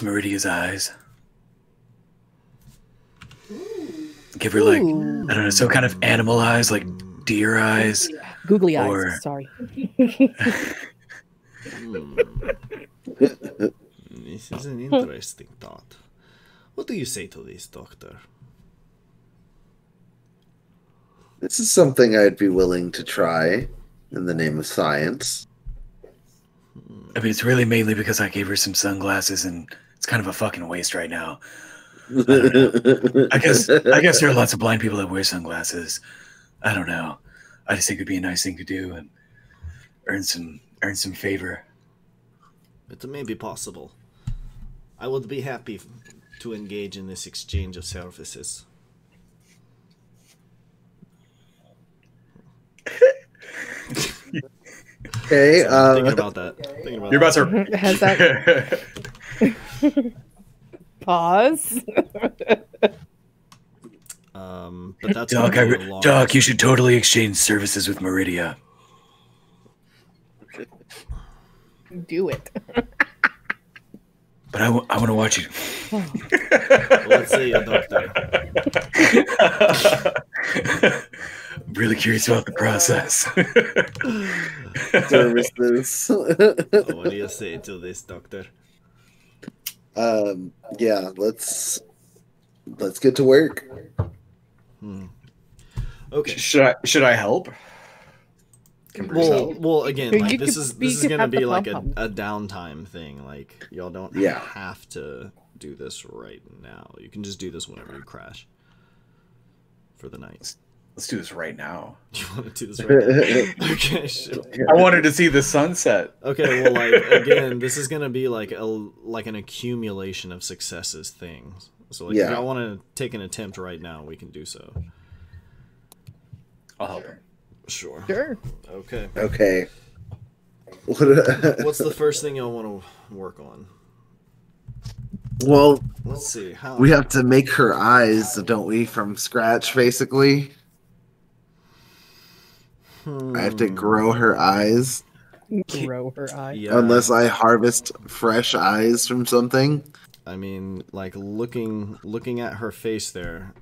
Meridia's eyes. Give her like, I don't know, some kind of animal eyes, like deer eyes. Googly or... eyes, sorry. This is an interesting thought. What do you say to this, Doctor? This is something I'd be willing to try in the name of science. I mean, it's really mainly because I gave her some sunglasses and it's kind of a fucking waste right now. I don't know. I guess there are lots of blind people that wear sunglasses. I don't know. I just think it'd be a nice thing to do and earn some favor. It may be possible. I would be happy to engage in this exchange of services. Okay. So thinking about that. You're about to. Has that pause? But that's Doc, you should totally exchange services with Meridia. Do it. But I want to watch you. Let's see, Doctor. I'm really curious about the process. Services. What do you say to this, Doctor? Yeah, let's get to work. Okay. Should I help? Well, again, like, this is gonna be like a pom-pom. downtime thing. Like, y'all don't have to do this right now. You can just do this whenever you crash for the night. Let's do this right now. You want to do this right now? Okay, sure. I wanted to see the sunset. Okay, well, like, again, this is gonna be like an accumulation of successes things. So, like, if y'all want to take an attempt right now, we can do so. I'll help him. Sure. Okay. Okay. What's the first thing y'all want to work on? Well, let's see. How we have to make her eyes, don't we, from scratch, basically? I have to grow her eyes. Grow her eyes. Yeah. Unless I harvest fresh eyes from something. I mean, like, looking at her face there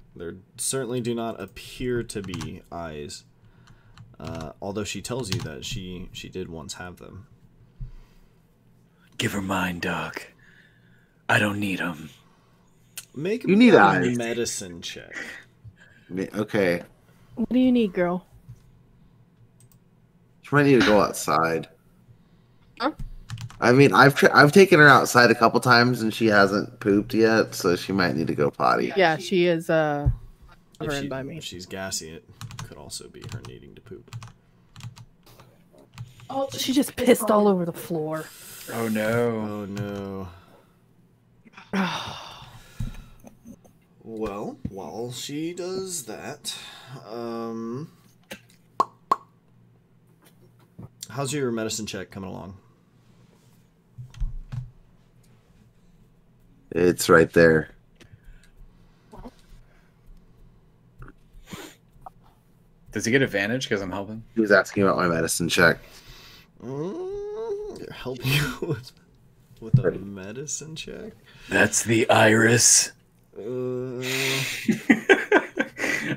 certainly do not appear to be eyes. Although she tells you that she did once have them. Give her mine, Doc. I don't need them. Make you need a eyes. medicine check. Okay. What do you need, girl? She might need to go outside. Huh? I mean, I've taken her outside a couple times and she hasn't pooped yet, so she might need to go potty. Yeah, she is covered by me. If she's gassy, it could also be her needing to poop. Oh, she just pissed all over the floor. Oh no. Oh no. Well, while she does that, how's your medicine check coming along? It's right there. Does he get advantage because I'm helping? He was asking about my medicine check. Help you with a medicine check? That's the iris. I mean,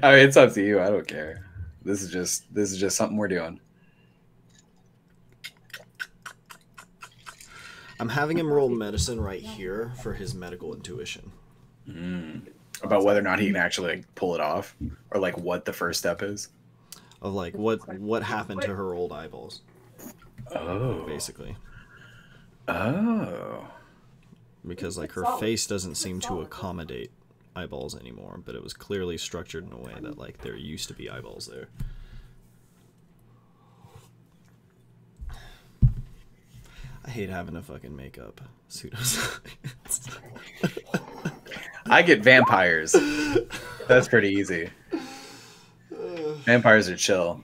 it's up to you. I don't care. This is just something we're doing. I'm having him roll medicine right here for his medical intuition. About whether or not he can actually like, pull it off, or like what the first step is. Of like what happened to her old eyeballs. Oh. Basically. Oh. Because like her face doesn't seem to accommodate eyeballs anymore, but it was clearly structured in a way that like there used to be eyeballs there. I hate having to fucking make up pseudoscience. I get vampires. That's pretty easy. Vampires are chill.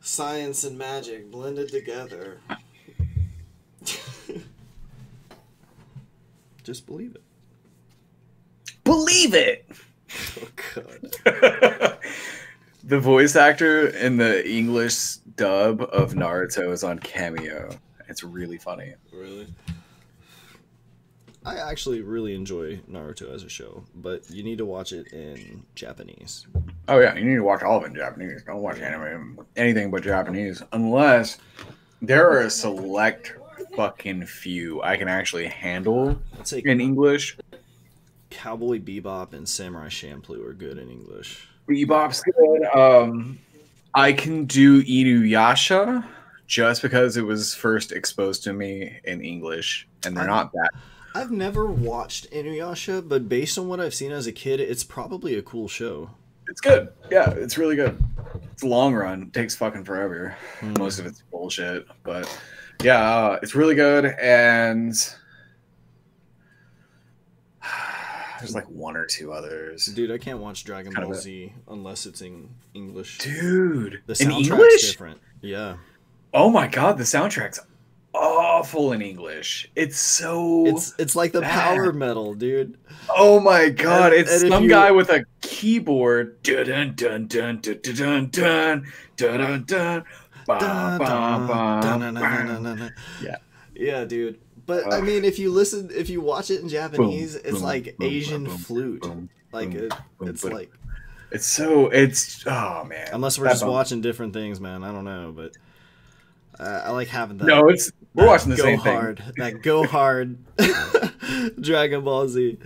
Science and magic blended together. Just believe it. Believe it! Oh, God. The voice actor in the English dub of Naruto is on Cameo. It's really funny. Really? I actually really enjoy Naruto as a show, but you need to watch it in Japanese. Oh yeah, you need to watch all of it in Japanese. Don't watch anime, anything but Japanese, unless there are a select fucking few I can actually handle Let's say in English. Cowboy Bebop and Samurai Champloo are good in English. Bebop's good. I can do Inuyasha just because it was first exposed to me in English, and they're not bad. I've never watched Inuyasha, but based on what I've seen as a kid, it's probably a cool show. It's good. Yeah, it's really good. It's a long run. It takes fucking forever. Most of it's bullshit, but yeah, it's really good. And there's like one or two others. Dude, I can't watch Dragon Ball Z unless it's in English. Dude, the in soundtrack's English? different. Yeah. Oh my god, the soundtrack's awful in English. It's so it's like the bad. Power Metal, dude. Oh my god, And it's if some you- guy with a keyboard. Dun dun dun dun dun dun dun dun dun. Yeah. Yeah, dude. But I mean, if you watch it in Japanese, it's like Asian flute. Like it's like it's oh man. Unless we're just watching different things, man. I don't know, but I like having that. No, we're watching the go same hard, thing. That go hard Dragon Ball Z.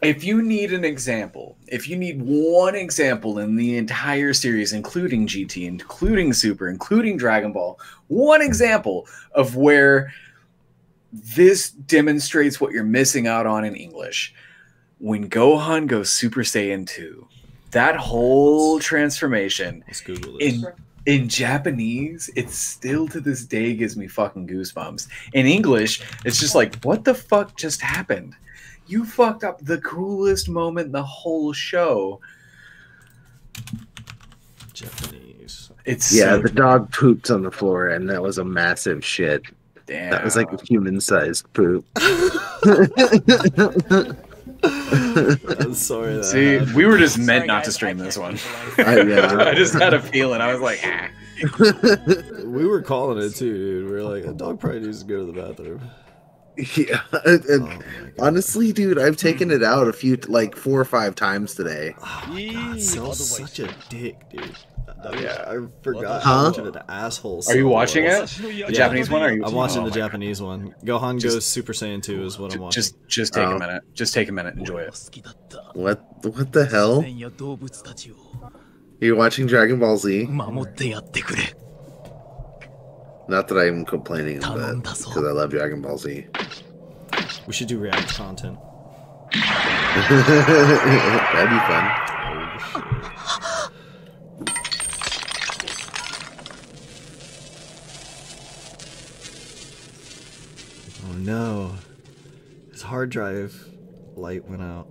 If you need an example, if you need one example in the entire series, including GT, including Super, including Dragon Ball, one example of where this demonstrates what you're missing out on in English, when Gohan goes Super Saiyan 2, that whole transformation Let's Google this. in Japanese, it still to this day gives me fucking goosebumps. In English, it's just like, what the fuck just happened? You fucked up the coolest moment in the whole show. Japanese. It's the dog pooped on the floor, and that was a massive shit. damn. That was like a human-sized poop. I'm sorry. That See, happened. we were just meant not to stream this one. Yeah. I just had a feeling. I was like, ah. We were calling it too, dude. We were like, a dog probably needs to go to the bathroom. Yeah. Oh my God. Honestly, dude, I've taken it out 4 or 5 times today. Oh my God, Cell's such a dick, dude. Yeah. I forgot Huh? how much of an asshole. Are you Cell watching was. it? The Yeah. Japanese one? Or are you? I'm watching Oh the my God. Japanese one. Gohan goes Super Saiyan 2 is what I'm watching. Just take Oh. a minute. Just take a minute. Enjoy it. What the hell? You're watching Dragon Ball Z? Not that I'm complaining about it, because I love Dragon Ball Z. We should do react content. That'd be fun. Oh no. His hard drive light went out.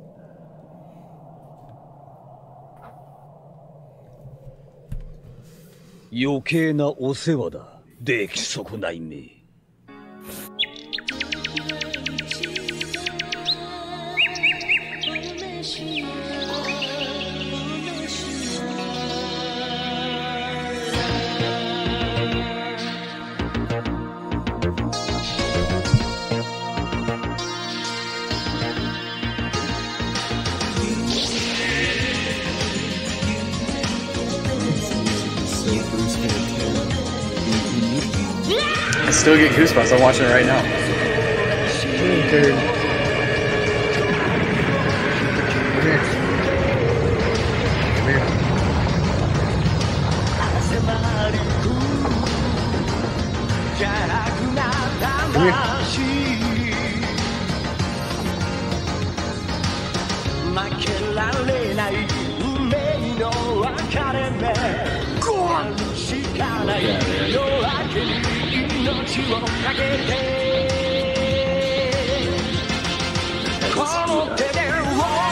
I still get goosebumps. I'm watching it right now.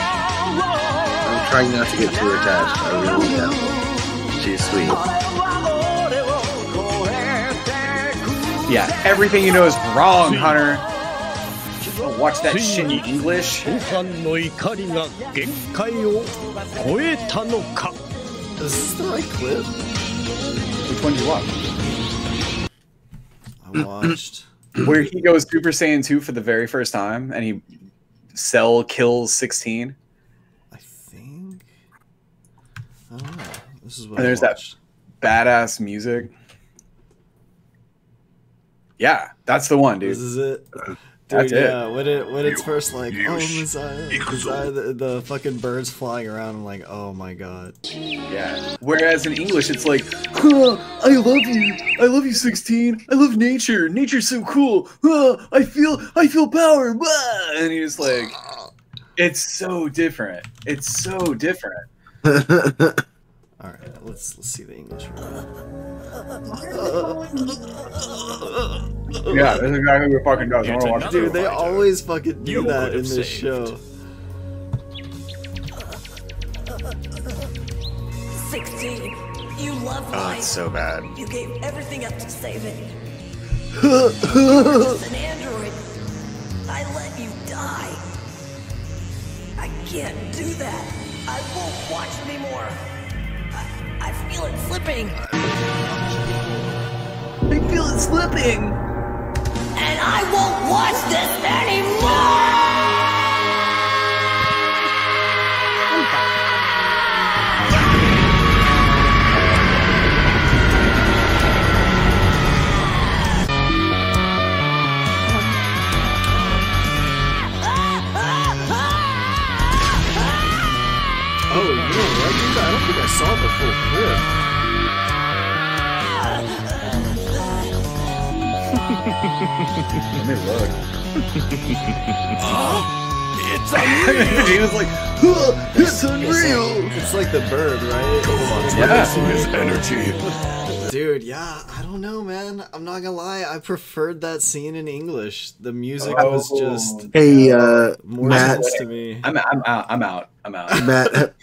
I'm trying not to get too attached. I really am. She's sweet. Yeah, everything you know is wrong, Hunter. Watch that shit in English. Is this the right clip? Which one did you watch? I watched. Where he goes Super Saiyan 2 for the very first time, and he Cell Kills 16? I think. I don't know. This is what And I there's that watched. badass music. Yeah, that's the one, dude. This is it. Dude, That's it. yeah, when it's first like, oh, Messiah, the fucking birds flying around, I'm like, oh my god. Yeah. Whereas in English, it's like, huh, I love you, 16. I love nature. Nature's so cool. I feel power. Blah. And he's like, it's so different. It's so different. All right, let's see the English version. Yeah, that's exactly what fucking does. I wanna watch it. Dude, they always fucking do that in this show. 16. You love Oh, life. it's so bad. You gave everything up to save it. You were just an android. I let you die. I can't do that. I won't watch anymore. I feel it slipping. I feel it slipping. And I won't watch this anymore! Oh, you know what, dude? I don't think I saw the full clip. Let me look. It's unreal. He was like, it's unreal. It's like the bird, right? Yeah. His energy. Dude, yeah, I don't know, man. I'm not gonna lie, I preferred that scene in English. The music Oh. was just Hey, more Matt. sense to me. I'm out. Matt,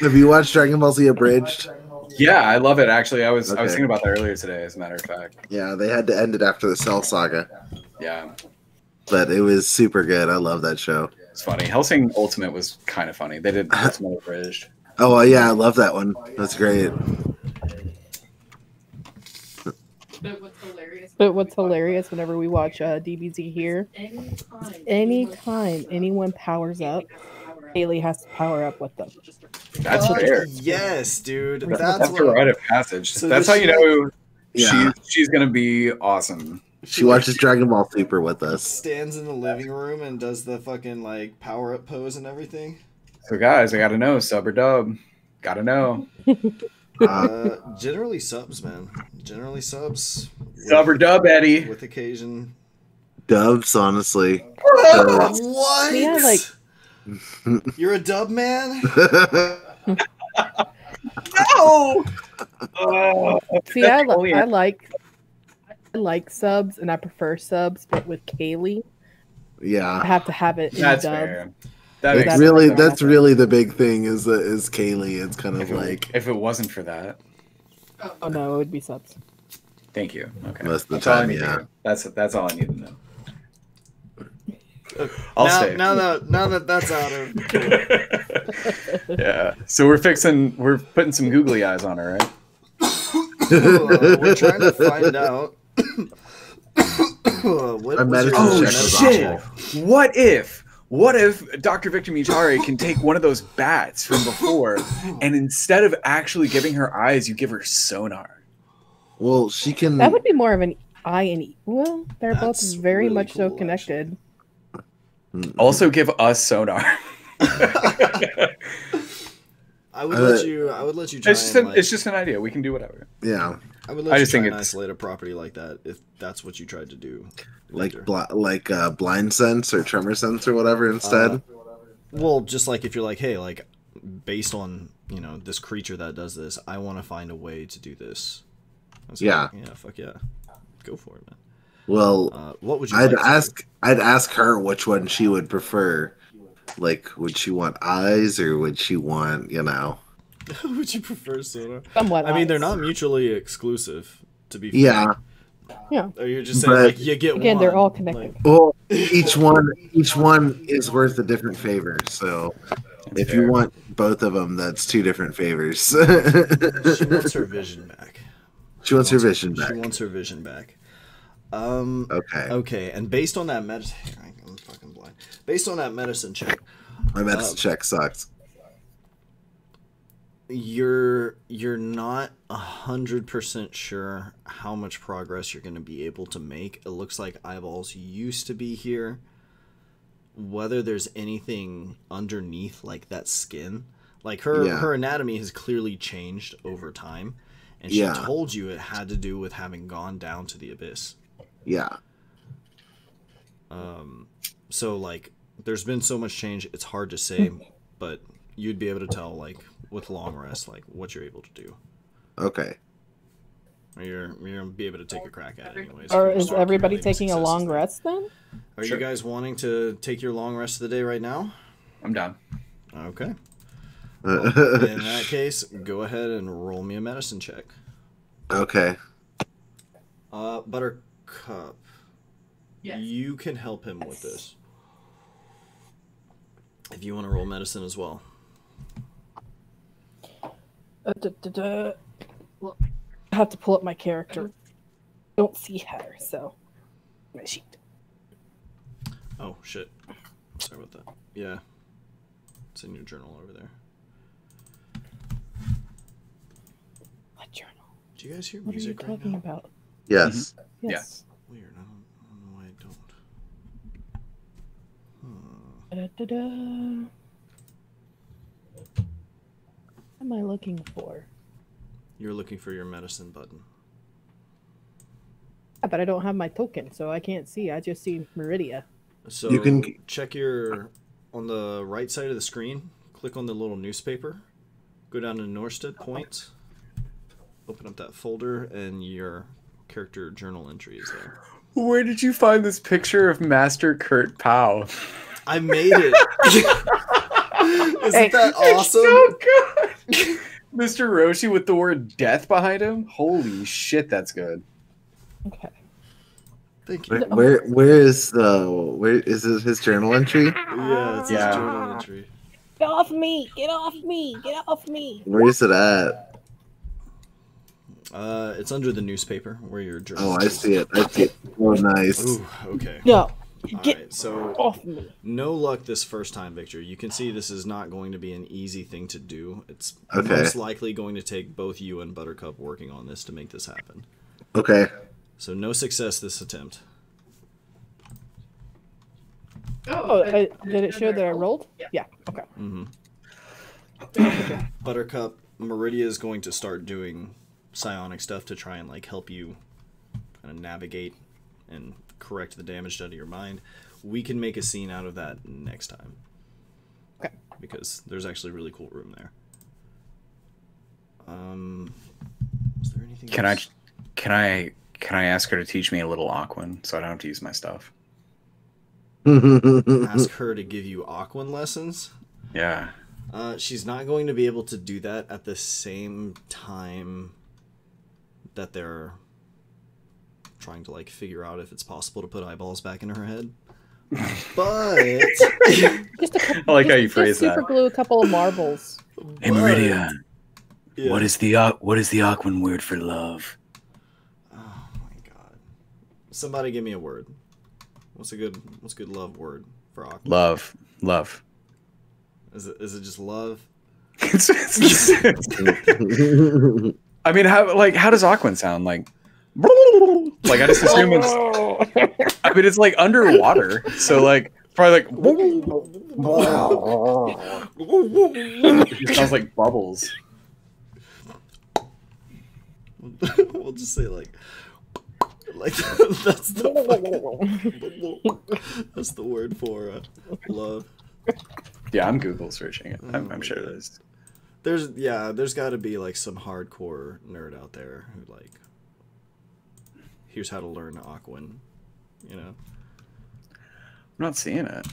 have you watched Dragon Ball Z Abridged? Yeah, I love it. Actually, I was Okay. thinking about that earlier today. As a matter of fact. Yeah, they had to end it after the Cell Saga, Yeah, but it was super good. I love that show. it's funny. Hellsing Ultimate was kind of funny. They did Ultimate Abridged. Oh, yeah, I love that one. That's great. But what's hilarious whenever we watch DBZ here, anytime anyone powers up, Haley has to power up with them. That's fair. Yes, dude. That's a what rite of passage. So That's this how you know Yeah. she's gonna be awesome. She watches Dragon Ball Super with us. stands in the living room and does the fucking like power up pose and everything. So guys, I gotta know, sub or dub. Gotta know. Generally subs, man. Generally subs. Sub or dub, Eddie. With occasion. Dubs, honestly. What? Yeah, like You're a dub man? No. see, I like subs and I prefer subs, but with Kaylee, I Yeah. have to have it in That's dub. fair. That It's makes really sense. that's really the big thing is Kaylee. It's kind of like If it wasn't for that, Oh no, it would be subs. thank you. Okay, Most of the that's all I time, need to yeah. hear. That's all I need to know. I'll stay. Now that that's out of Yeah. So we're putting some googly eyes on her, right? we're trying to find out what Our was medicine your check was medical awful. What if Dr. Victor Mutare can take one of those bats from before, and instead of actually giving her eyes, you give her sonar? Well, she can. That would be more of an I and E. Well, they're That's both very really much so cool, connected. Also, give us sonar. I would let you try It's just an idea. We can do whatever. Yeah, I would let I you just try think and it's- isolate a property like that if that's what you tried to do. like later. blind sense or tremor sense or whatever instead. Well, just like if you're like, hey, like based on this creature that does this, I want to find a way to do this. I was Yeah. like, yeah, fuck yeah, go for it, man. Well, What would you? I'd like to do? I'd ask her which one she would prefer. Like, would she want eyes or would she want Would you prefer sonar? Somewhat. I mean, they're eyes. not mutually exclusive. To be fair. Yeah. Yeah. Or you're just saying But- like you get Again, one. they're all connected. Like, Well, each one is worth a different favor. So if fair. you want both of them, that's two different favors. she wants her vision back. She wants her vision back. She wants her vision back. Okay. Okay, and based on that I'm fucking blind. based on that medicine check, My medicine check sucks. you're not 100% sure how much progress you're going to be able to make. It looks like eyeballs used to be here. Whether there's anything underneath, like that skin, like her anatomy has clearly changed over time, and she told you it had to do with having gone down to the abyss. Yeah. So like, there's been so much change, it's hard to say, but you'd be able to tell, like, with long rest, like, what you're able to do. Okay. Or you're gonna be able to take a crack at it anyways. Or is everybody taking a long rest then? Are you guys wanting to take your long rest of the day right now? I'm down. Okay. Well, in that case, go ahead and roll me a medicine check. Okay. Buttercup, you can help him with this. If you want to roll medicine as well. I have to pull up my character. Don't see her, so my sheet. Oh shit! Sorry about that. Yeah, it's in your journal over there. What journal? Do you guys hear What are you music right talking now? about? Yes. Yes. Weird. I don't know why I don't. Da-da-da-da. What am I looking for? You're looking for your medicine button. Yeah, but I don't have my token, so I can't see. I just see Meridia. So You can check your on the right side of the screen. Click on the little newspaper. Go down to Norstead Point. Open up that folder, and your character journal entry is there. Where did you find this picture of Master Kurt Powell? I made it. Isn't that awesome? So good. Mr. Roshi with the word death behind him? Holy shit, that's good. Okay. Thank you. Where is his journal entry? Yeah, it's his journal entry. Get off me! Get off me! Get off me! Where is it at? It's under the newspaper where your journal. Oh, I see it. I see it. Oh, nice. Ooh, okay. No! Get Alright, so off me! no luck this first time, Victor. You can see this is not going to be an easy thing to do. It's Okay. most likely going to take both you and Buttercup working on this to make this happen. Okay. So no success this attempt. Oh, did it show that I rolled? Yeah. Okay. Mm-hmm. Buttercup, Meridia is going to start doing psionic stuff to try and like help you kind of navigate and correct the damage done to your mind. We can make a scene out of that next time. Okay. Because there's actually a really cool room there. Is there anything else? Can I ask her to teach me a little Aquan so I don't have to use my stuff? Ask her to give you Aquan lessons? Yeah. She's not going to be able to do that at the same time that they're trying to like figure out if it's possible to put eyeballs back in her head. But I like how you phrase that. Super glue a couple of marbles. Hey Meridia, yeah. what is the Aquan word for love? Oh my god! Somebody give me a word. What's a good love word for Aquan? Love. Is it just love? I mean, how does Aquan sound? Like I just assume it's. I mean, it's like underwater, so like probably like. It sounds like bubbles. We'll just say like that's the word for love. Yeah, I'm Google searching it. I'm sure there's. There's got to be like some hardcore nerd out there who like. Here's how to learn Aquan, you know. I'm not seeing it.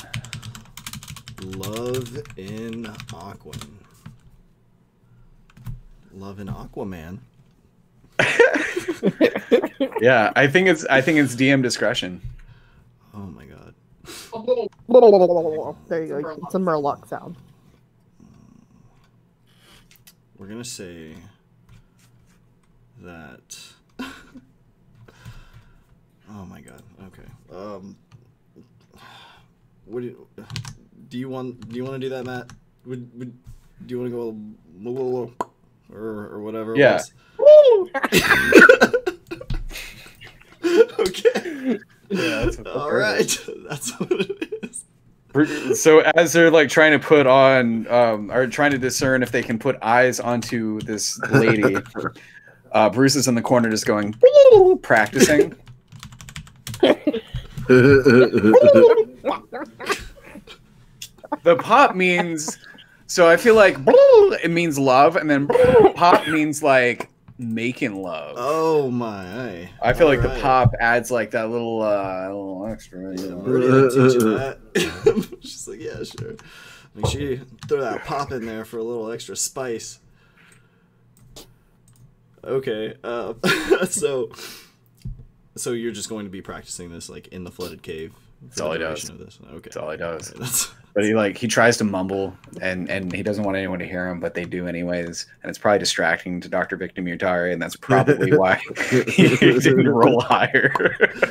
Love in Aquan. Love in Aquaman. Yeah, I think it's DM discretion. Oh my god. There you go. It's a Murloc sound. We're gonna say that. Oh my god. Okay. What do you want to do that, Matt? Do you want to go or whatever? Yeah. Okay. Yeah, that's all right. That's what it is. So as they're like trying to put on, or trying to discern if they can put eyes onto this lady, Bruce is in the corner just going practicing. The pop means, so I feel like it means love, and then pop means like making love. Oh my! I feel like the pop adds like that little extra. You know? Meridian teach you that. She's like, yeah, sure. Make sure you throw that pop in there for a little extra spice. Okay, so you're just going to be practicing this like in the flooded cave. That's all he does. Of this. Okay, that's all he does. Okay, but he tries to mumble, and he doesn't want anyone to hear him, but they do anyways, and it's probably distracting to Dr. Victor Mutare, and that's probably why he didn't roll higher.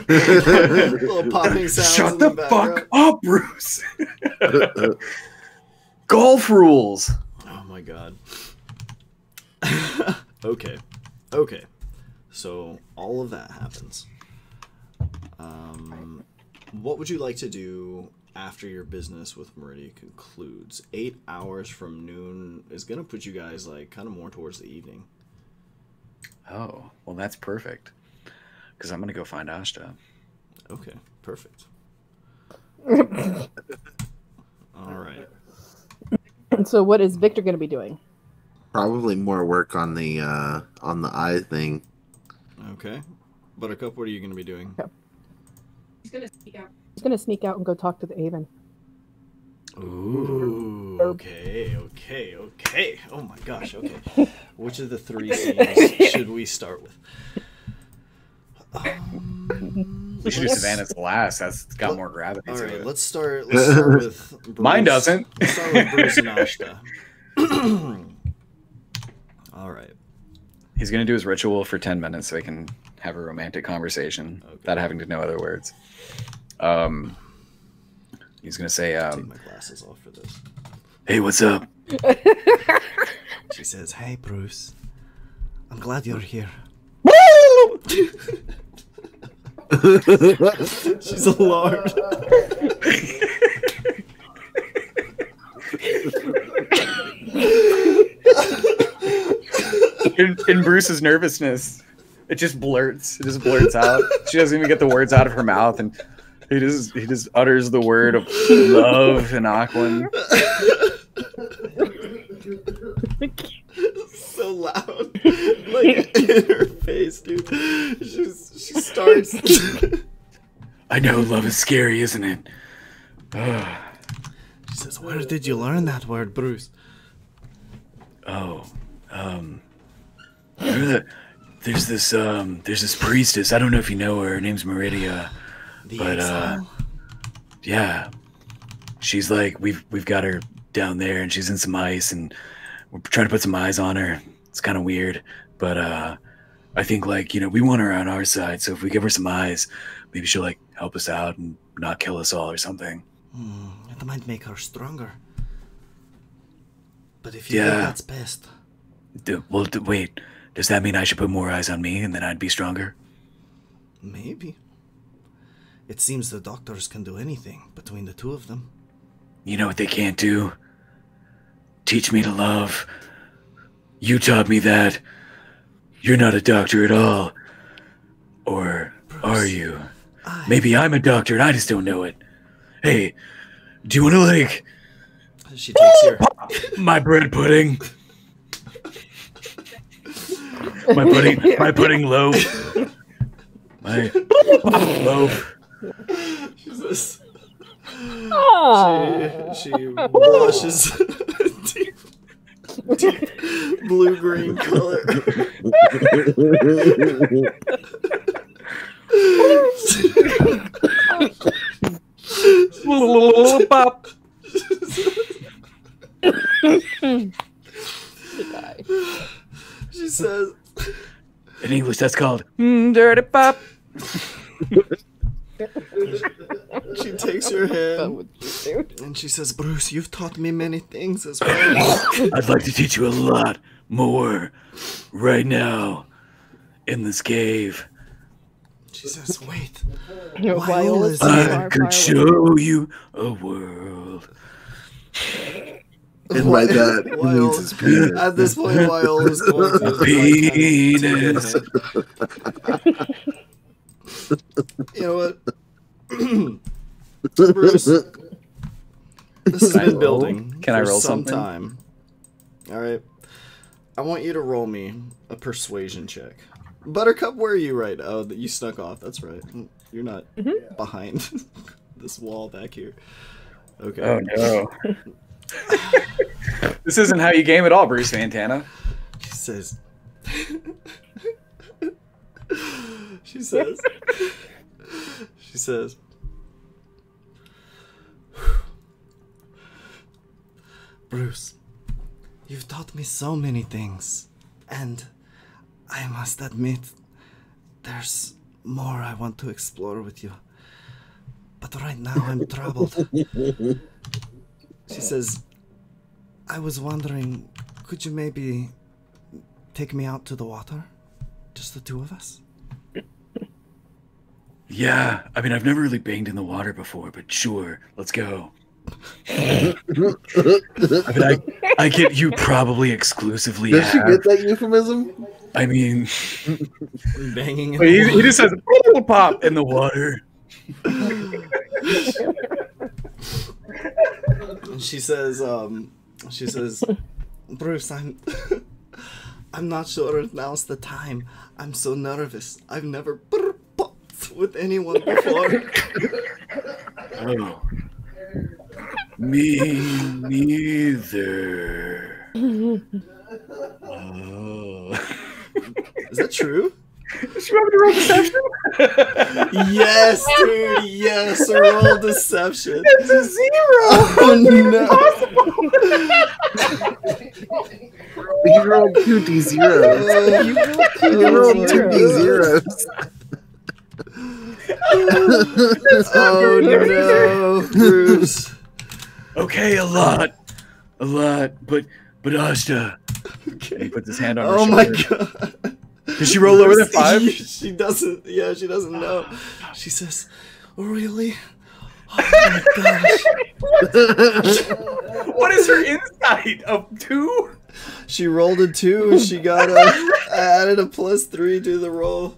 Little popping sounds. Shut the fuck up, Bruce. Golf rules. Oh my god. Okay. So all of that happens. What would you like to do after your business with Meridia concludes? 8 hours from noon is gonna put you guys like kind of more towards the evening. Oh, well, that's perfect. Because I'm gonna go find Ashta. Okay, perfect. All right. So what is Victor going to be doing? Probably more work on the eye thing. Okay. Buttercup, what are you going to be doing? Okay. He's going to sneak out and go talk to the Avon. Ooh. Okay. Oh my gosh. Okay. Which of the 3 scenes should we start with? We should do Savannah's last. That's got more gravity. All to right, it. let's start with Bruce. Mine doesn't. Let's start with Bruce and Ashta. All right. He's gonna do his ritual for 10 minutes so he can have a romantic conversation without having to know other words. He's gonna say, take my glasses off for this. "Hey, what's up?" She says, "Hey, Bruce. I'm glad you're here." She's alarmed. in Bruce's nervousness, it just blurts. It just blurts out. She doesn't even get the words out of her mouth, and he just utters the word of love and Aquan. So loud, like in her face, dude. She starts. I know love is scary, isn't it? She says, "Where did you learn that word, Bruce?" There's this priestess. I don't know if you know her. Her name's Meridia, yeah, she's like we've got her down there, and she's in some ice, and we're trying to put some eyes on her. It's kind of weird, but I think like we want her on our side. So if we give her some eyes, maybe she'll like help us out and not kill us all or something. It might make her stronger. But if you think that's best. Wait, does that mean I should put more eyes on me and then I'd be stronger? Maybe. It seems the doctors can do anything between the 2 of them. You know what they can't do? Teach me to love. You taught me that. You're not a doctor at all. Or Bruce, are you? Maybe I'm a doctor and I just don't know it. Hey, do you want to like... She takes your... My bread pudding. My pudding loaf. My loaf. Jesus. She blushes deep blue-green color. Pop. She says, in English that's called dirty pop. She takes your hand dude. And she says, Bruce, you've taught me many things as well. I'd like to teach you a lot more right now in this cave. She says, wait. Viola's is far, I far could away. show you a world. And by that, he Wild. means his penis. At this point, Viola's going to Penis. You know what? Bruce, this has been building Can I for roll some something? time. All right. I want you to roll me a persuasion check. Buttercup, where are you right? Oh, you snuck off. That's right. You're not behind this wall back here. Okay. Oh no. This isn't how you game at all, Bruce Fantana. She says. She says. She says. Bruce, you've taught me so many things, and I must admit, there's more I want to explore with you. But right now I'm troubled. She says, I was wondering, could you maybe take me out to the water? Just the two of us? Yeah, I mean, I've never really banged in the water before, but sure, let's go. I mean, I get you probably exclusively Does she have. get that euphemism? I mean, Banging in but the he just says pop in the water. And she says, Bruce, I'm not sure if now's the time. I'm so nervous. I've never popped with anyone before. Oh. Me neither. Oh. Is that true? Should we have to roll deception? Yes, dude. Yes, roll deception. It's a 0. Oh no. You rolled 2d0s. You rolled 2d0s. Oh no, Bruce. Okay, a lot, but Ashta. He puts his hand on her Oh shoulder. my god. Did she roll lower than 5? She doesn't. Yeah, she doesn't know. She says, "Really? Oh my gosh." What is her insight of 2? She rolled a 2 and she got added a +3 to the roll.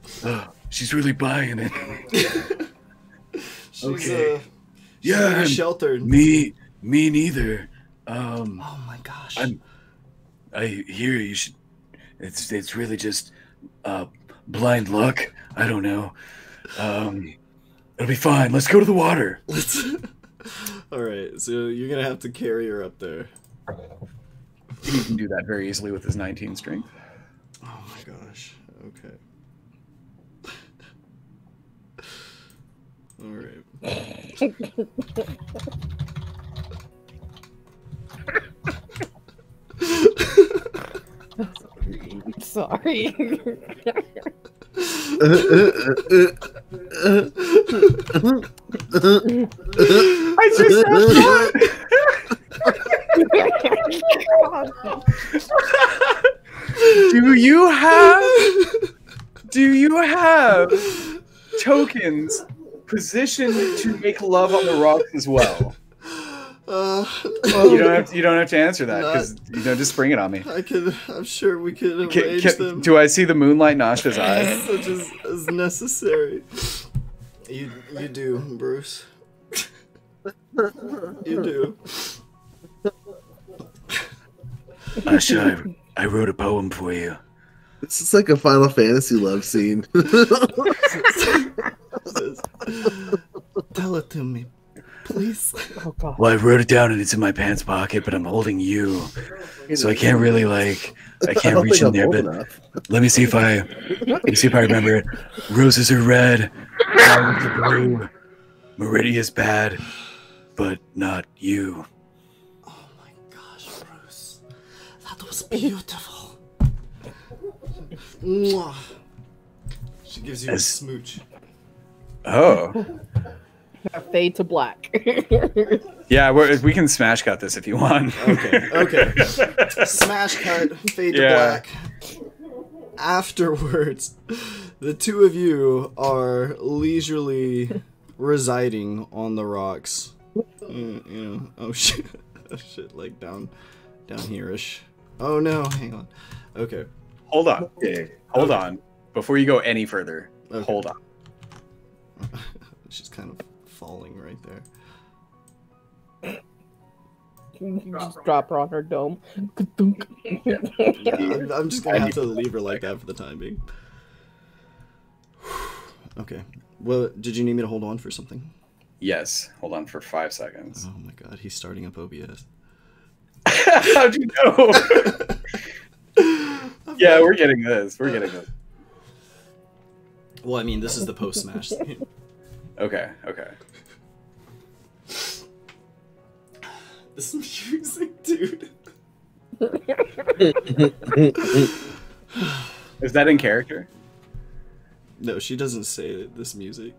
She's really buying it. She's, Okay. she's Yeah, very sheltered. Me neither. Oh my gosh. I hear you should. It's really just blind luck. I don't know. It'll be fine. Let's go to the water. Let's. All right, so you're gonna have to carry her up there. He can do that very easily with his 19 strength. Oh my gosh. Okay. All right. Sorry. I just Do you have tokens positioned to make love on the rocks as well? You don't have to answer that because just spring it on me. I'm sure we could arrange them. Do I see the moonlight in Ashta's eyes? Such as necessary. You do, Bruce. You do. Ashta, I wrote a poem for you. This is like a Final Fantasy love scene. Tell it to me, please. Oh god. Well, I wrote it down and it's in my pants pocket, but I'm holding you, so I can't really I can't reach in there. But let me see if I remember it. Roses are red, flowers are blue. Meridia's bad, but not you. Oh my gosh, Bruce, that was beautiful. Mwah. She gives you a smooch. Oh, Fade to black. Yeah, we can smash cut this if you want. Okay. Smash cut, fade to black. Afterwards, the two of you are leisurely residing on the rocks. Oh shit. Oh shit, like down here-ish. Oh no, hang on. Okay. Hold on. Hold on. Before you go any further, hold on. She's kind of falling right there. Just drop her on her dome. Yeah, I'm just gonna have to leave her like that for the time being. Okay. Well, did you need me to hold on for something? Yes. Hold on for 5 seconds. Oh my god, he's starting up OBS. How'd you know? Yeah, we're getting this. We're getting this. Well, I mean, this is the post-smash. Okay. This music, dude. Is that in character? No, she doesn't say this music.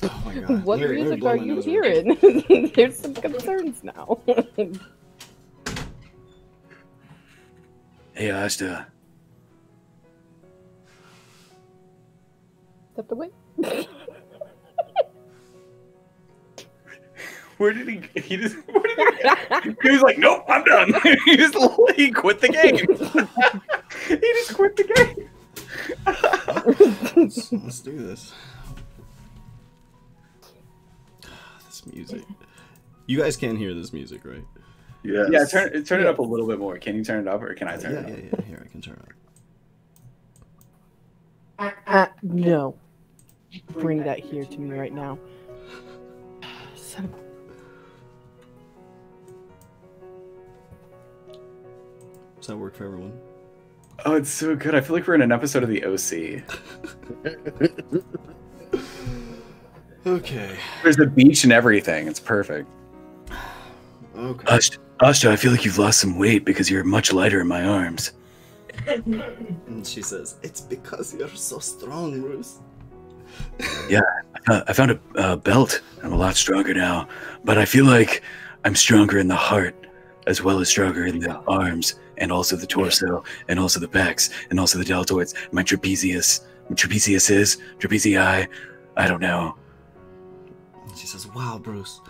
Oh my god. What Let me music blow are my you nose hearing? There's some concerns now. Hey, Asta. Step away. Where did he? He just. He was like, "Nope, I'm done." He quit the game. He just quit the game. Let's do this. This music. You guys can't hear this music, right? Yes. Yeah, turn it up a little bit more. Can you turn it up, or can I turn it up? Yeah. Here, I can turn it up. No. Bring that here to me right now. Son of a... Does that work for everyone? Oh, it's so good. I feel like we're in an episode of the OC. Okay. There's a beach and everything. It's perfect. Okay. Asta, I feel like you've lost some weight because you're much lighter in my arms. And she says, "It's because you're so strong, Bruce." Yeah, I found a belt. I'm a lot stronger now, but I feel like I'm stronger in the heart as well as stronger in the arms and also the torso and also the pecs and also the deltoids. My trapezius trapezii. I don't know. And she says, "Wow, Bruce,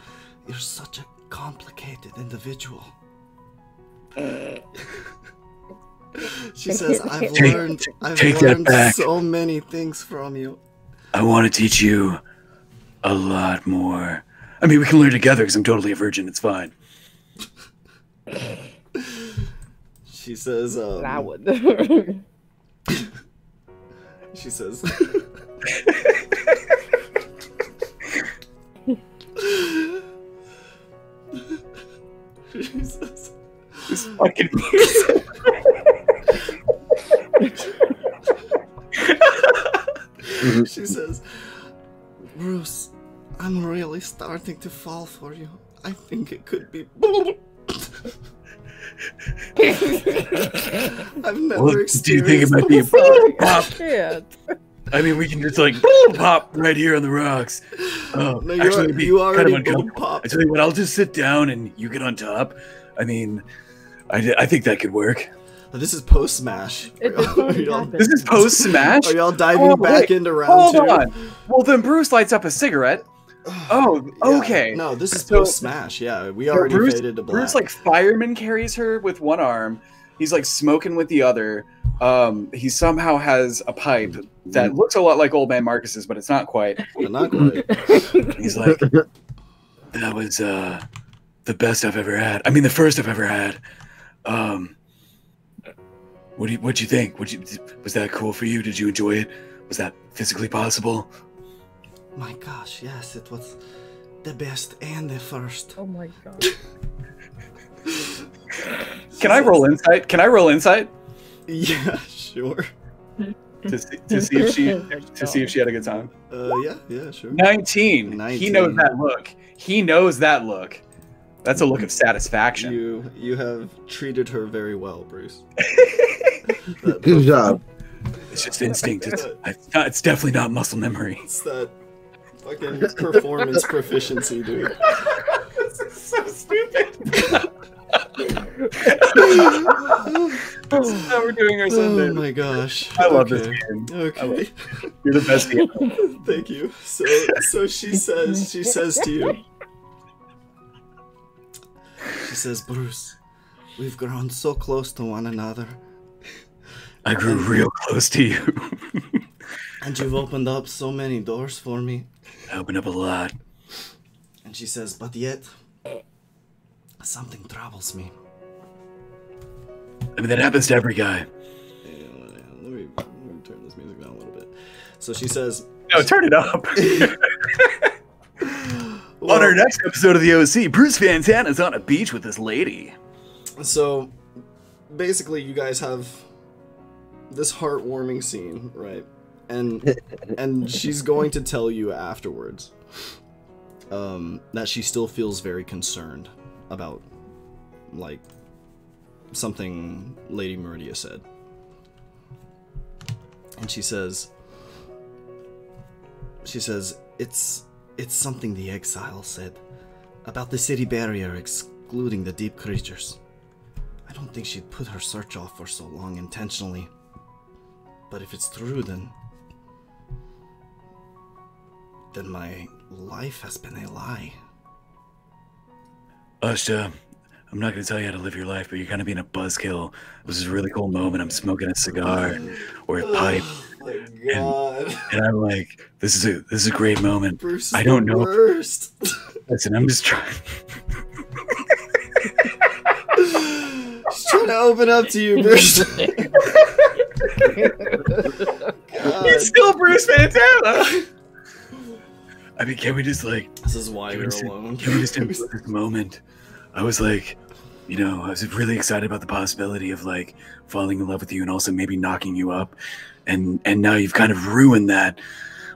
you're such a complicated individual." She says, I've learned so many things from you. I want to teach you a lot more. I mean, we can learn together because I'm totally a virgin. It's fine. She says, I would. She says, Jesus. This fucking music. She says, "Bruce, I'm really starting to fall for you. I think it could be." I've never experienced. Do you think it might be a pop? Shit. I mean, we can just like pop right here on the rocks. Oh, No, actually, it'd be you kind already of uncomfortable. popped. I tell you what, I'll just sit down and you get on top. I mean, I think that could work. This is post Smash. It already happened. This is post Smash. Are y'all diving back into round Hold 2? on. Well, then Bruce lights up a cigarette. Oh, Yeah, okay. No, this is So- post Smash. Yeah, we already faded to black. Bruce like fireman carries her with one arm. He's like smoking with the other. He somehow has a pipe that looks a lot like Old Man Marcus's, but it's not quite. Not quite. He's like, that was the best I've ever had. I mean, the first I've ever had. What'd you think? Was that cool for you? Did you enjoy it? Was that physically possible? My gosh, yes, it was the best and the first. Oh my god. Can I roll insight? Yeah, sure. To see if she had a good time. Yeah, sure. 19. 19. He knows that look. He knows that look. That's a look of satisfaction. You have treated her very well, Bruce. Good job. It's just instinct. It's definitely not muscle memory. It's that fucking performance proficiency, dude. This is so stupid. That's how we're doing our Sunday. Oh my gosh. I love this game. Okay. You're the best game. Thank you. So she says to you. She says, Bruce, we've grown so close to one another. I grew real close to you. And you've opened up so many doors for me. I opened up a lot. And she says, but yet, something troubles me. I mean, that happens to every guy. Let me turn this music down a little bit. So she says... No, turn it up. Well, on our next episode of the OC, Bruce Fantana's on a beach with this lady. So, basically, you guys have this heartwarming scene, right? And she's going to tell you afterwards that she still feels very concerned about, like, something Lady Meridia said. And she says, it's something the exile said about the city barrier excluding the deep creatures. I don't think she'd put her search off for so long intentionally. But if it's true, then my life has been a lie. Ashta, I'm not going to tell you how to live your life, but you're kind of being a buzzkill. This is a really cool moment. I'm smoking a cigar or a pipe. Oh my god. And I'm like, this is a great moment. Bruce is I don't the know. Worst. Listen, I'm just trying. She's trying to open up to you, Bruce. He's still Bruce Fantana. I mean, can we just like... This is why you're alone. Can we just enjoy this moment? I was like, you know, I was really excited about the possibility of like falling in love with you and also maybe knocking you up. And now you've kind of ruined that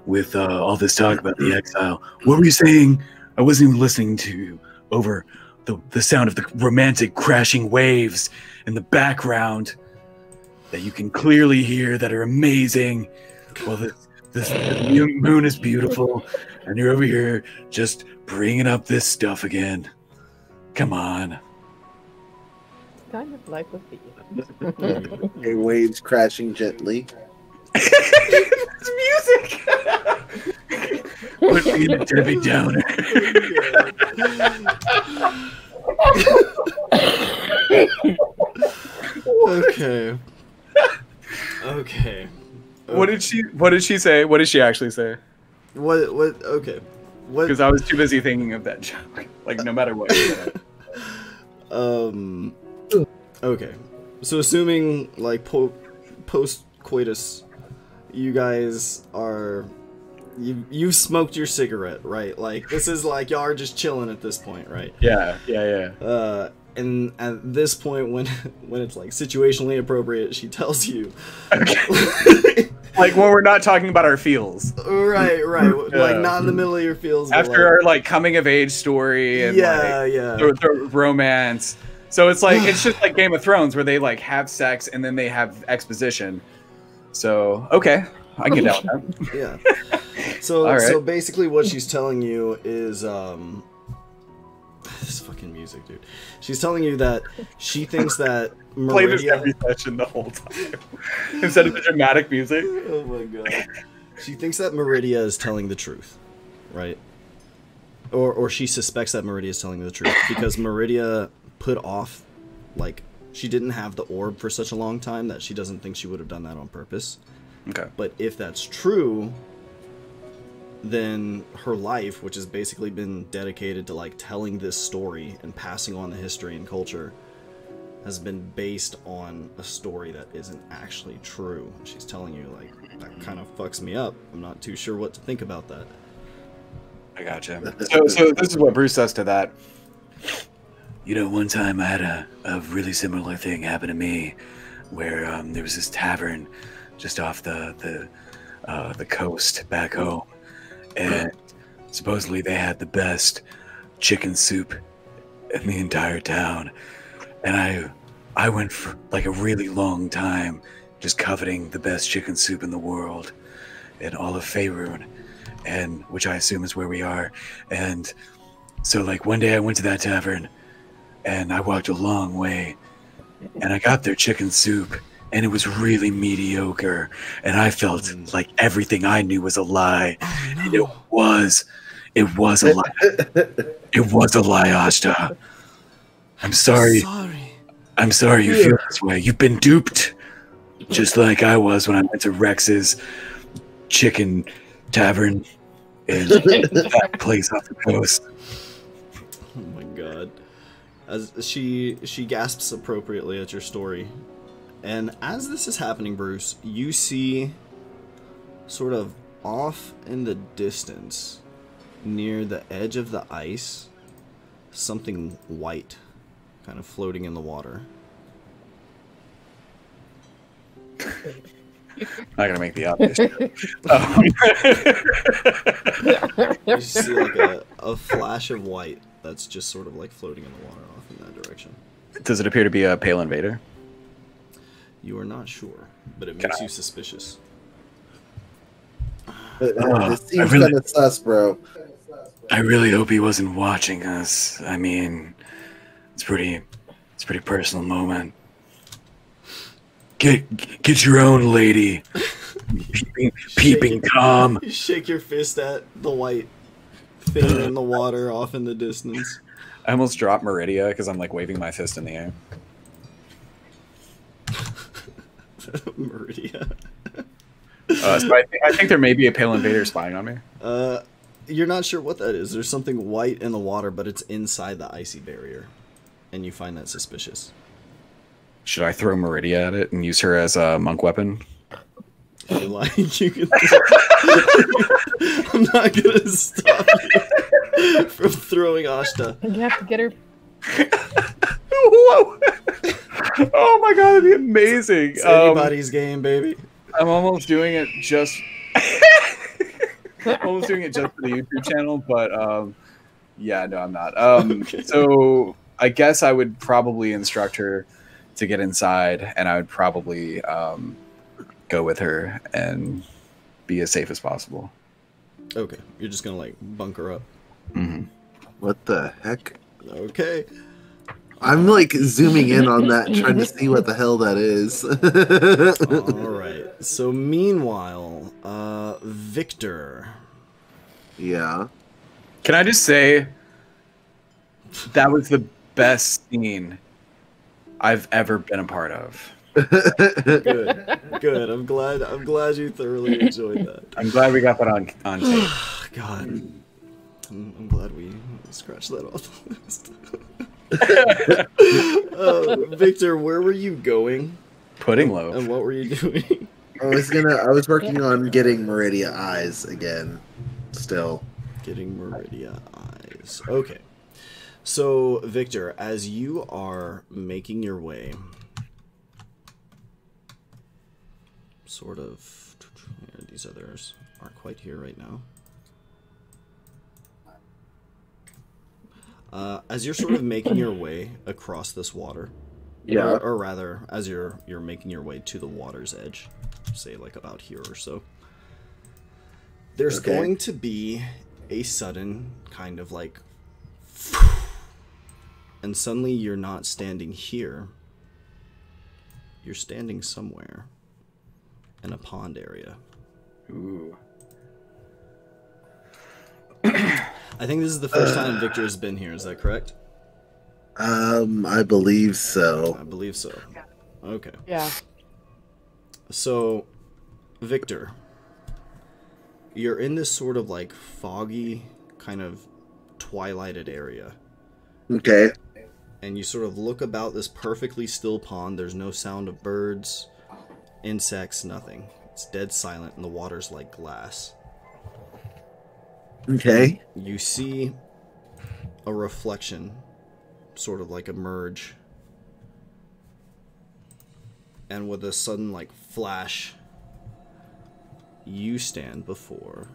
with all this talk about the exile. What were you saying? I wasn't even listening to you over the sound of the romantic crashing waves in the background that you can clearly hear that are amazing. Well, this moon is beautiful, and you're over here just bringing up this stuff again. Come on. Kind of like with you. Okay, waves crashing gently. It's music. Put me in a Debbie Downer. Okay. Okay. What did she say? What did she actually say? What okay. What Because I was too busy thinking of that joke. Like no matter what you said. Okay. So assuming like post coitus you guys are you've smoked your cigarette, right? Like this is like y'all are just chilling at this point, right? Yeah. And at this point when it's like situationally appropriate, she tells you Okay. Like when we're not talking about our feels. right. Like not in the middle of your feels. After our like coming of age story and the romance. So it's like it's just like Game of Thrones where they like have sex and then they have exposition. So okay, I can get down with that. Yeah. So All right. So basically what she's telling you is this fucking music, dude. She's telling you that she thinks that Play this Meridia... every session the whole time instead of the dramatic music. Oh my god. She thinks that Meridia is telling the truth, right? Or she suspects that Meridia is telling the truth because Meridia put off, like, she didn't have the orb for such a long time that she doesn't think she would have done that on purpose. Okay. But if that's true, then her life, which has basically been dedicated to like telling this story and passing on the history and culture, has been based on a story that isn't actually true. She's telling you like that kind of fucks me up. I'm not too sure what to think about that. I gotcha. So this is what Bruce says to that. You know, one time I had a really similar thing happen to me, where there was this tavern just off the coast back home, and supposedly they had the best chicken soup in the entire town, and I went for like a really long time just coveting the best chicken soup in the world in all of Faerun, and which I assume is where we are. And so like one day I went to that tavern and I walked a long way and I got their chicken soup and it was really mediocre and I felt like everything I knew was a lie. And it was a lie. It was a lie, Ashta. I'm sorry. I'm sorry you feel this way. You've been duped. Just like I was when I went to Rex's chicken tavern in that place off the coast. Oh my god. As she gasps appropriately at your story. And as this is happening, Bruce, you see sort of off in the distance, near the edge of the ice, something white kind of floating in the water. Not gonna make the obvious. You see like a flash of white that's just sort of like floating in the water off in that direction. Does it appear to be a pale invader? You are not sure, but it makes you suspicious. It seems kind of sus, bro. I really hope he wasn't watching us. I mean, it's a pretty personal moment. Get your own, lady. Peeping Tom. You shake your fist at the white thing in the water off in the distance. I almost dropped Meridia because I'm like waving my fist in the air. Meridia. So I think there may be a pale invader spying on me. You're not sure what that is. There's something white in the water, but it's inside the icy barrier, and you find that suspicious. Should I throw Meridia at it and use her as a monk weapon? If you like, you can. I'm not gonna stop you from throwing Ashta. You have to get her. Whoa! Oh my god, that'd be amazing. It's anybody's game, baby. I'm almost doing it just. Almost doing it just for the YouTube channel, but yeah, no, I'm not. Okay. So I guess I would probably instruct her to get inside, and I would probably go with her and be as safe as possible. Okay, you're just gonna like bunker up. Mm-hmm. What the heck? Okay. I'm like zooming in on that, trying to see what the hell that is. All right. So meanwhile, Victor. Yeah. Can I just say that was the best scene I've ever been a part of. Good. Good. I'm glad you thoroughly enjoyed that. I'm glad we got that on tape. God. I'm glad we scratched that off the list. Victor, where were you going? Pudding loaf. And what were you doing? I was working on getting Meridia eyes again. Still. Getting Meridia eyes. Okay. So, Victor, as you are making your way, sort of, these others aren't quite here right now. As you're sort of making your way across this water, Yeah. or rather, as you're making your way to the water's edge, say like about here or so, there's Okay. going to be a sudden kind of like, and suddenly you're not standing here, you're standing somewhere in a pond area. Ooh. I think this is the first time Victor has been here, is that correct? I believe so. I believe so. Okay. Yeah. So, Victor, you're in this sort of like foggy, kind of twilighted area. Okay. And you sort of look about this perfectly still pond. There's no sound of birds, insects, nothing. It's dead silent and the water's like glass. Okay. You see a reflection sort of like emerge. And with a sudden like flash, you stand before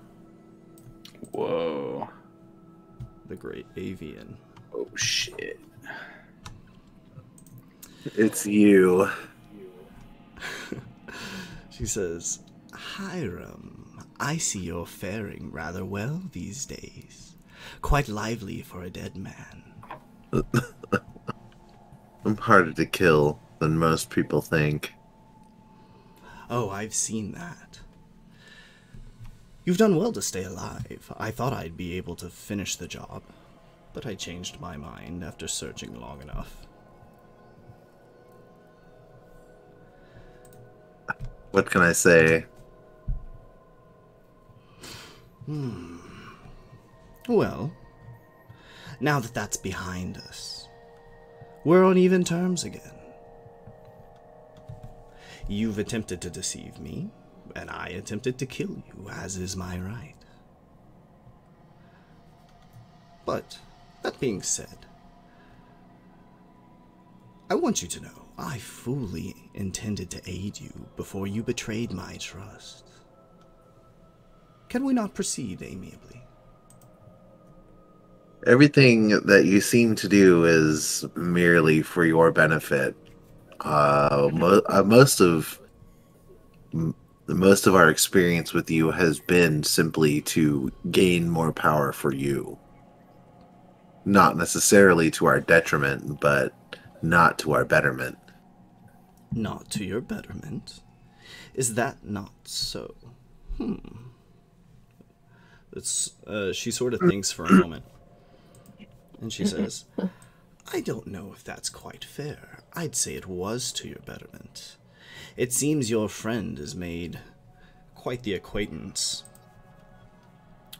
Whoa. the great avian. Oh shit. It's you. She says, Hiram, I see you're faring rather well these days. Quite lively for a dead man. I'm harder to kill than most people think. Oh, I've seen that. You've done well to stay alive. I thought I'd be able to finish the job, but I changed my mind after searching long enough. What can I say? Well, now that that's behind us, we're on even terms again. You've attempted to deceive me, and I attempted to kill you, as is my right. But, that being said, I want you to know I fully intended to aid you before you betrayed my trust. Can we not proceed amiably? Everything that you seem to do is merely for your benefit. Most of our experience with you has been simply to gain more power for you. Not necessarily to our detriment, but not to our betterment. Not to your betterment? Is that not so? She sort of thinks for a moment. And she says, I don't know if that's quite fair. I'd say it was to your betterment. It seems your friend has made quite the acquaintance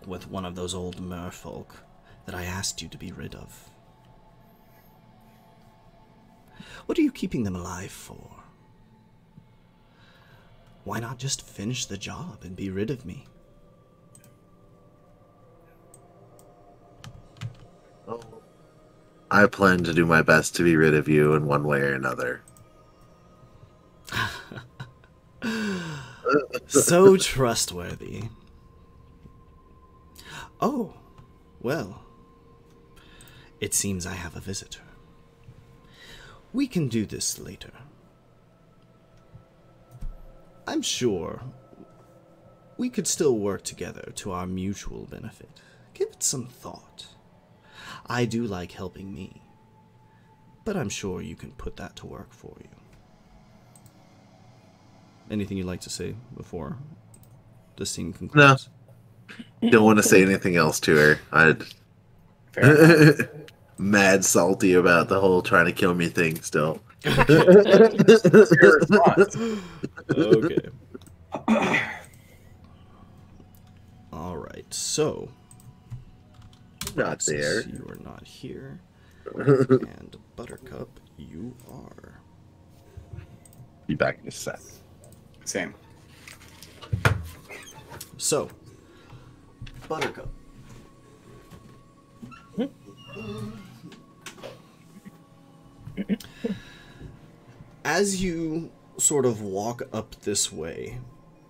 with one of those old merfolk that I asked you to be rid of. What are you keeping them alive for? Why not just finish the job and be rid of me? I plan to do my best to be rid of you in one way or another. So trustworthy. Oh, well. It seems I have a visitor. We can do this later. I'm sure we could still work together to our mutual benefit. Give it some thought. I do like helping me, but I'm sure you can put that to work for you. Anything you'd like to say before the scene concludes? No. Don't want to say anything else to her. I'd mad salty about the whole trying to kill me thing still. Your response. Okay. All right. So, Not Alexis, there. you are not here, and Buttercup, you are. Be back in a sec. Same. So, Buttercup. As you sort of walk up this way,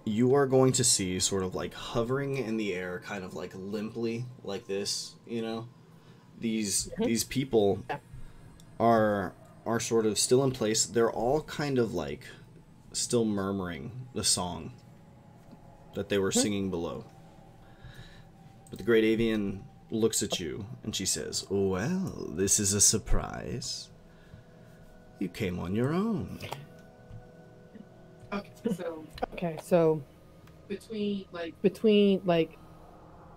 you are going to see sort of like hovering in the air, kind of like limply, like this, you know? These people are sort of still in place. They're all kind of like still murmuring the song that they were singing below. But the Great Avian looks at you and she says, well, this is a surprise. You came on your own. Okay, so between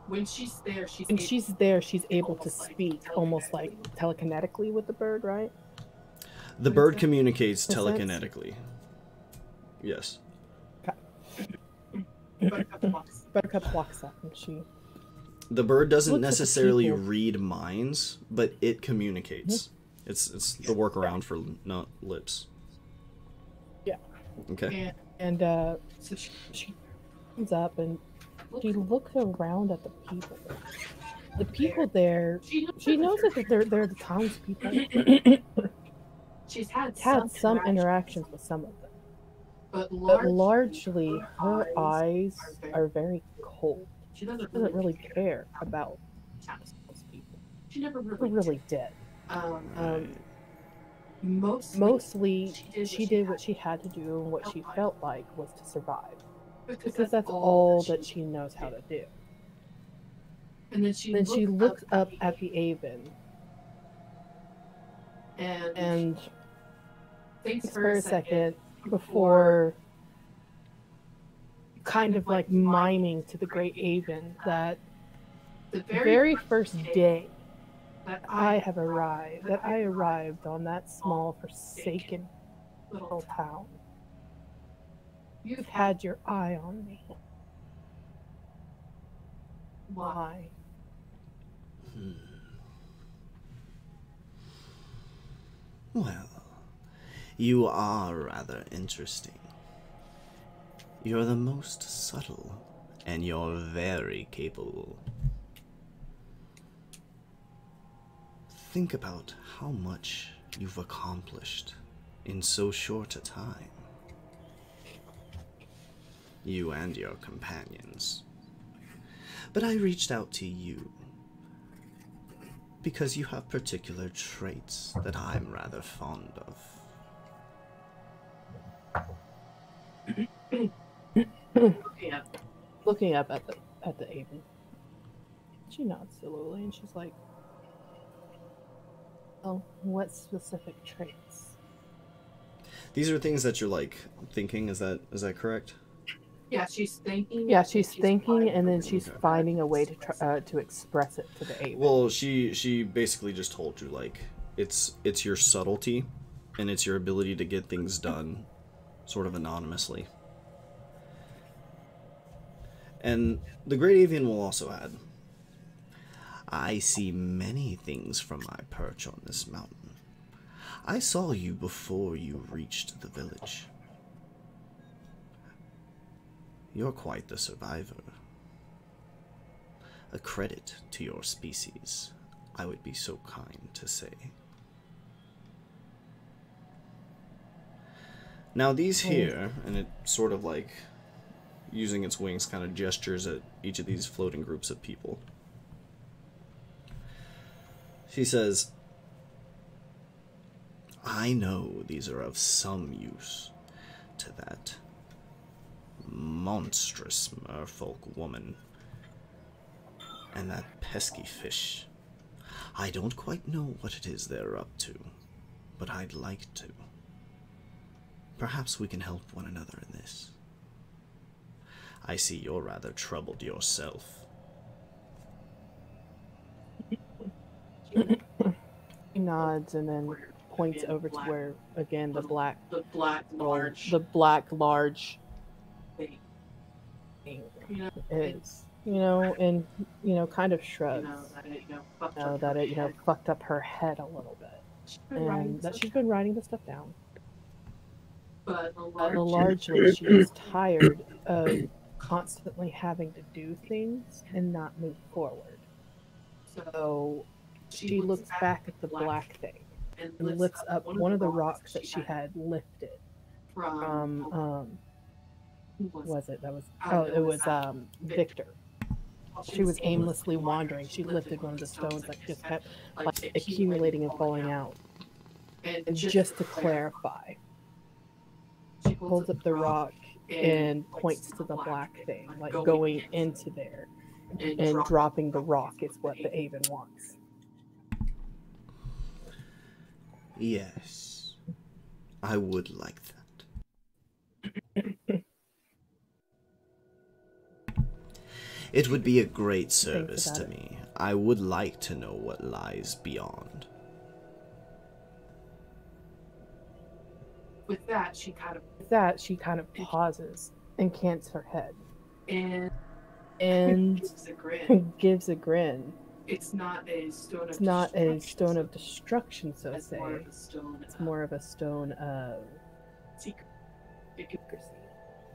when she's there, she's able to speak almost like telekinetically with the bird, right? The bird communicates Makes sense? telekinetically. Yes. Buttercup walks up and she The bird doesn't looks at the necessarily people. read minds, but it communicates. It's the workaround for not lips. Yeah. Okay. And so she comes up and she looks around at the people. The people there, she knows that they're the townspeople. She's had some interactions with some of them. But largely, her eyes are very cold. She doesn't really care about townspeople. She never really did. Mostly, she did what she had to do and what she felt like was to survive. Because that's all that she knows how to do. Then she looks up at the Avon and thinks for a second before kind of like miming to the Great Avon that the very first day that I arrived on that small, forsaken little town, you've had your eye on me. Why? Well, you are rather interesting. You're the most subtle, and you're very capable. Think about how much you've accomplished in so short a time. You and your companions. But I reached out to you because you have particular traits that I'm rather fond of. Looking up at the Avon. She nods slowly and she's like, "Oh, what specific traits?" These are things that you're like thinking. Is that correct? Yeah, she's thinking. Yeah, she's thinking, and then she's finding a way to express it to the Avon. Well, she basically just told you like it's your subtlety, and it's your ability to get things done, sort of anonymously. And the Great Avian will also add, I see many things from my perch on this mountain. I saw you before you reached the village. You're quite the survivor. A credit to your species, I would be so kind to say. Now these here, and it sort of like, using its wings, kind of gestures at each of these floating groups of people. She says, I know these are of some use to that monstrous merfolk woman and that pesky fish. I don't quite know what it is they're up to, but I'd like to. Perhaps we can help one another in this. I see you're rather troubled yourself. He nods and then points over to where, again, the black large thing is, and kind of shrugs, that it fucked up her head a little bit, and that she's been writing this stuff down. But largely, she is tired of constantly having to do things and not move forward. So she looks back at the black thing and lifts up one of the rocks that she had lifted from who was it? It was Victor. She was aimlessly wandering. She lifted one of the stones that just kept like accumulating and falling out. And just to clarify, she holds up the rock and points to the black thing, like going into there and dropping the rock is what the Avon wants. Yes, I would like that. It would be a great service to me. I would like to know what lies beyond. With that, she kind of pauses and cants her head. And gives a grin. It's not a stone of destruction, so to say. It's more of a stone of secrecy. It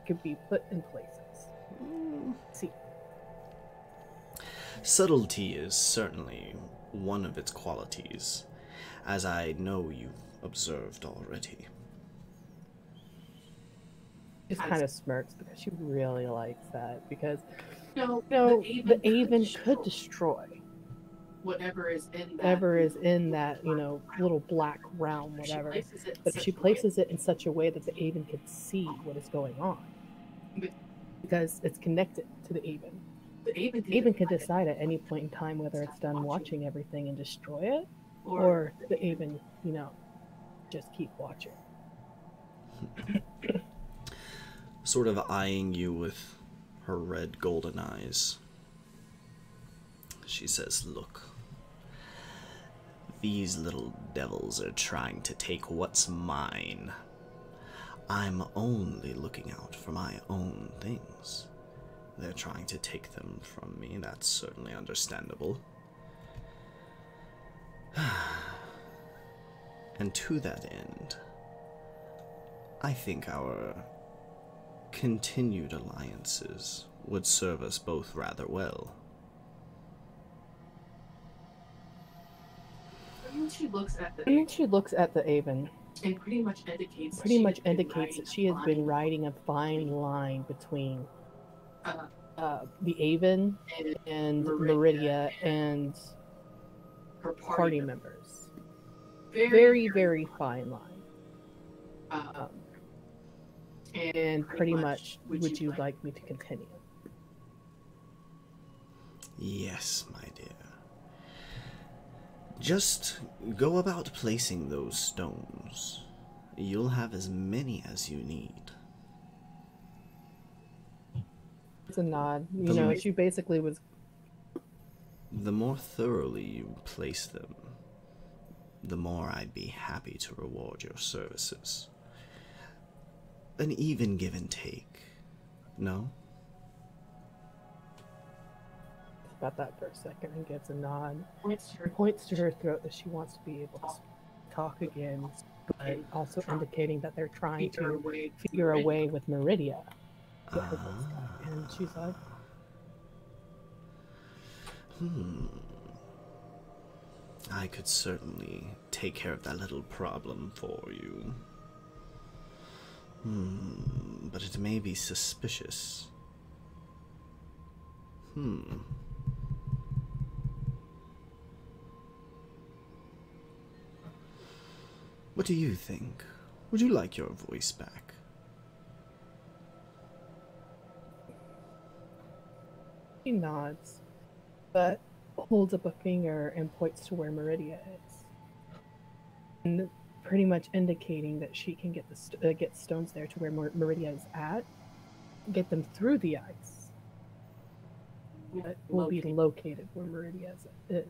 could be put in places. See. Subtlety is certainly one of its qualities, as I know you've observed already. Just kind of smirks because she really likes that, because the Avon could destroy, whatever is in that, you know, little black realm, whatever. But if she places it in such a way that the Aven can see what is going on, because it's connected to the Aven. The Aven can decide at any point in time whether it's done watching everything and destroy it, or the Aven, you know, just keep watching. Sort of eyeing you with her red golden eyes, she says, "Look, these little devils are trying to take what's mine. I'm only looking out for my own things. They're trying to take them from me. That's certainly understandable. And to that end, I think our continued alliances would serve us both rather well." And then she looks at the Aven and pretty much indicates that she has been riding a fine line between the Aven and Meridia and her party members. Very, very fine line. And pretty much, would you like me to continue? Yes, my dear. Just go about placing those stones. You'll have as many as you need. It's a nod. You know, she basically was... The more thoroughly you place them, the more I'd be happy to reward your services. An even give and take, no? About that for a second and gets a nod. Points to her throat that she wants to be able to talk again, but also indicating that they're trying to figure a way with Meridia. And she's like, I could certainly take care of that little problem for you. But it may be suspicious. What do you think? Would you like your voice back? She nods, but holds up a finger and points to where Meridia is, and pretty much indicating that she can get stones there to where Meridia is at, get them through the ice. But will be located where Meridia is.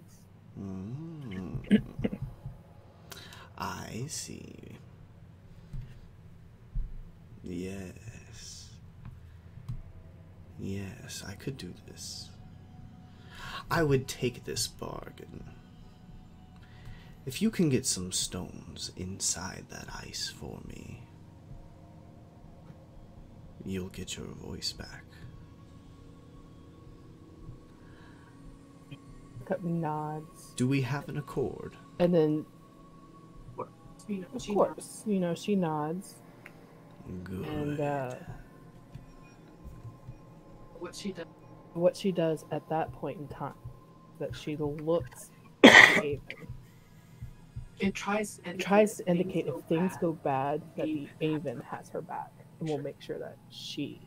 I see. Yes. Yes, I could do this. I would take this bargain. If you can get some stones inside that ice for me, you'll get your voice back. Nods. Do we have an accord? And then, of course, you know, she nods. Good. And what she does at that point in time, that she looks at the Aven. It tries to indicate if things go bad, that the Aven has her back and will make sure that she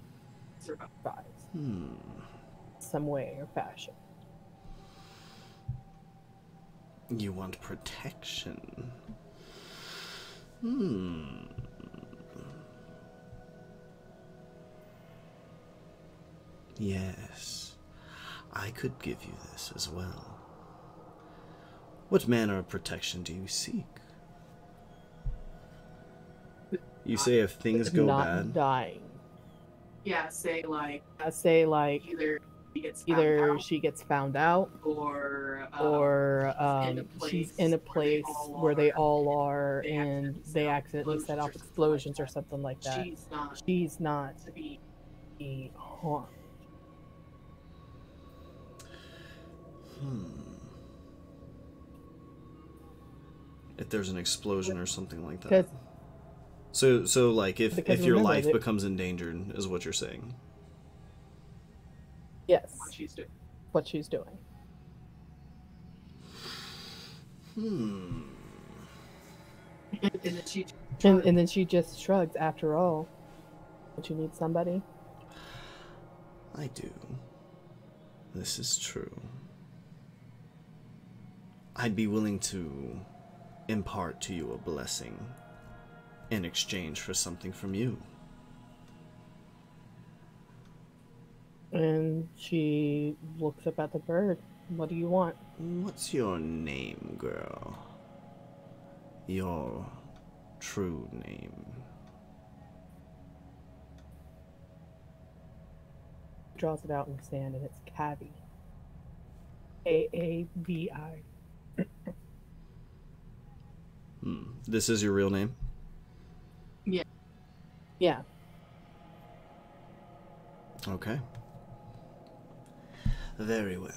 survives. Some way or fashion. You want protection? Yes, I could give you this as well. What manner of protection do you seek? You say if things go bad? Dying. Yeah, say like either she gets found out, or she's in a place where they all are and they accidentally set off explosions or something like that. She's not to be harmed. If there's an explosion or something like that. So like if your life becomes endangered is what you're saying. Yes. What she's doing. Hmm. And then she just shrugs. After all, don't you need somebody? I do. This is true. I'd be willing to impart to you a blessing in exchange for something from you. And she looks up at the bird. What do you want? What's your name, girl? Your true name. Draws it out in the sand, and it's Cavi. Aavi. This is your real name? Yeah. Okay. Very well.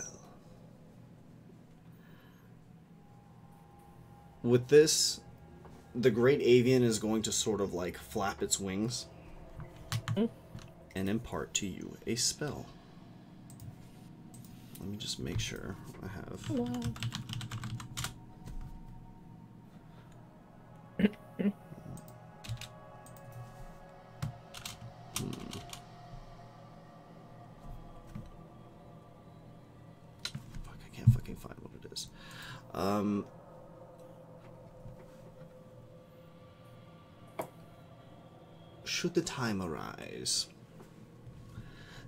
With this, the great avian is going to sort of like flap its wings and impart to you a spell. Let me just make sure I have. Wow. Fuck, I can't fucking find what it is. Should the time arise,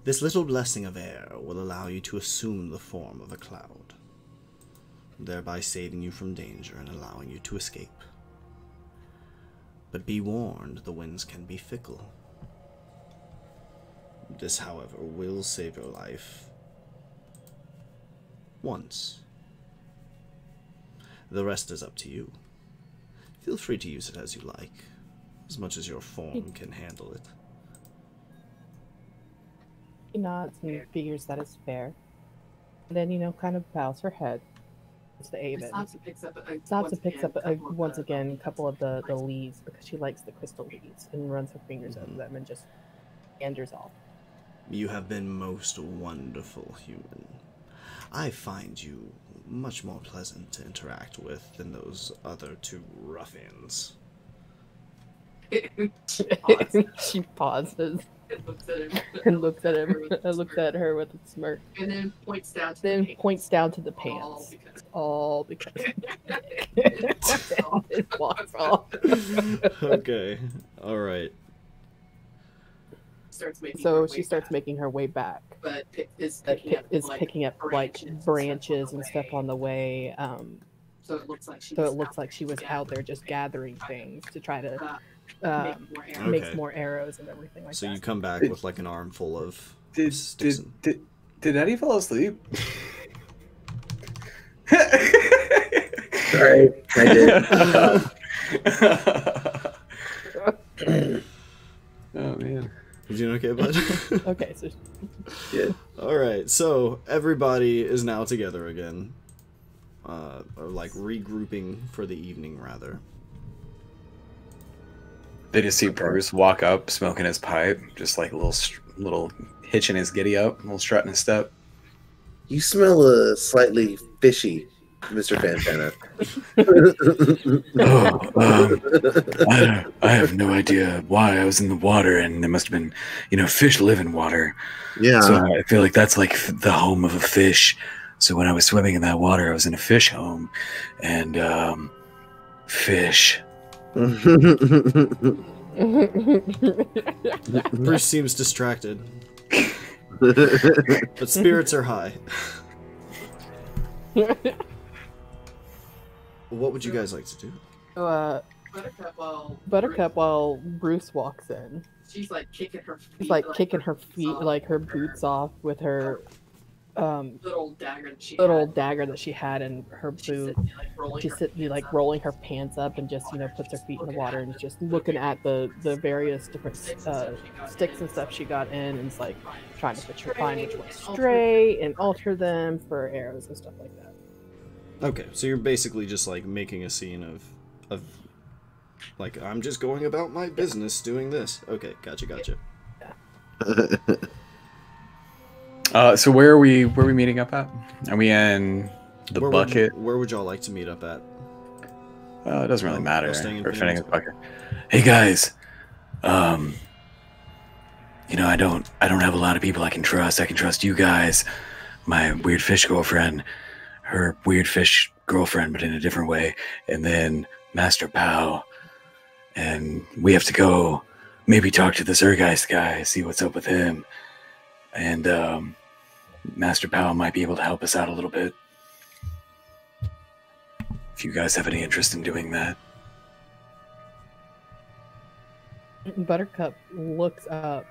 this little blessing of air will allow you to assume the form of a cloud, thereby saving you from danger and allowing you to escape. But be warned, the winds can be fickle. This, however, will save your life once. The rest is up to you. Feel free to use it as you like, as much as your form can handle it. She nods and figures that it's fair. And then, kind of bows her head. It's the Aven. Stops and picks up once again a couple of the leaves because she likes the crystal leaves and runs her fingers over them and just meanders off. You have been most wonderful, human. I find you much more pleasant to interact with than those other two ruffians. She pauses and looks at him. and looks at her with a smirk. And then points down to the pants. All because. And walks off. Okay, alright. She starts making her way back. But is picking up like branches and stuff on the way. So it looks like she was out there just gathering things to try to make more arrows and everything like that. So you come back with like an armful of Did Eddie fall asleep? Sorry, I did. Oh man. You doing okay, bud? Okay, so Yeah. Alright, so everybody is now together again. Or like regrouping for the evening, rather. They just see Bruce walk up, smoking his pipe, just like a little hitching his giddy up, a little strutting his step. You smell slightly fishy, Mr. Fantana. I have no idea why I was in the water, and there must have been, fish live in water. Yeah. So I feel like that's like the home of a fish. So when I was swimming in that water, I was in a fish home, and fish. Bruce seems distracted. But spirits are high. What would you guys like to do? Buttercup, while Bruce walks in, she's like kicking her feet. she's like kicking her feet, like her boots off with her little dagger that she had in her boot. She's sitting like rolling her pants up and just puts her feet in the water and just looking at the various different sticks and stuff she got in, and it's like trying to find which one's stray and alter them for arrows and stuff like that. Okay, so you're basically just like making a scene of like, I'm just going about my business doing this. Okay, gotcha. So where are we meeting up at? Are we in the bucket? Where would y'all like to meet up at? Well, it doesn't really matter. staying in Or Phoenix. Phoenix Bucket. Hey guys, you know, I don't have a lot of people I can trust. I can trust you guys, my weird fish girlfriend, her weird fish girlfriend, but in a different way, and then Master Pow. And we have to go maybe talk to the Zergeist guy, see what's up with him. And Master Pow might be able to help us out a little bit. If you guys have any interest in doing that. Buttercup looks up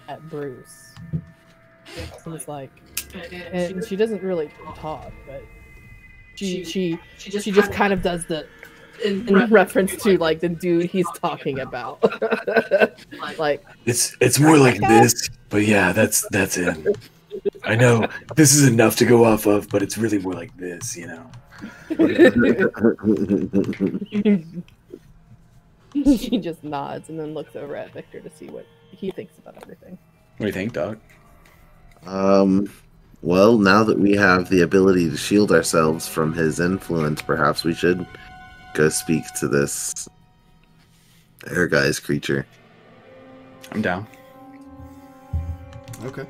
at Bruce. And it's like, and she doesn't really talk, but she just kind of does the in reference to like the dude he's talking about. Like it's more like this, but yeah, that's it. I know this is enough to go off of, but it's really more like this, you know. She just nods and then looks over at Victor to see what he thinks about everything. What do you think, Doc? Well, now that we have the ability to shield ourselves from his influence, perhaps we should go speak to this air guy's creature. I'm down. Okay.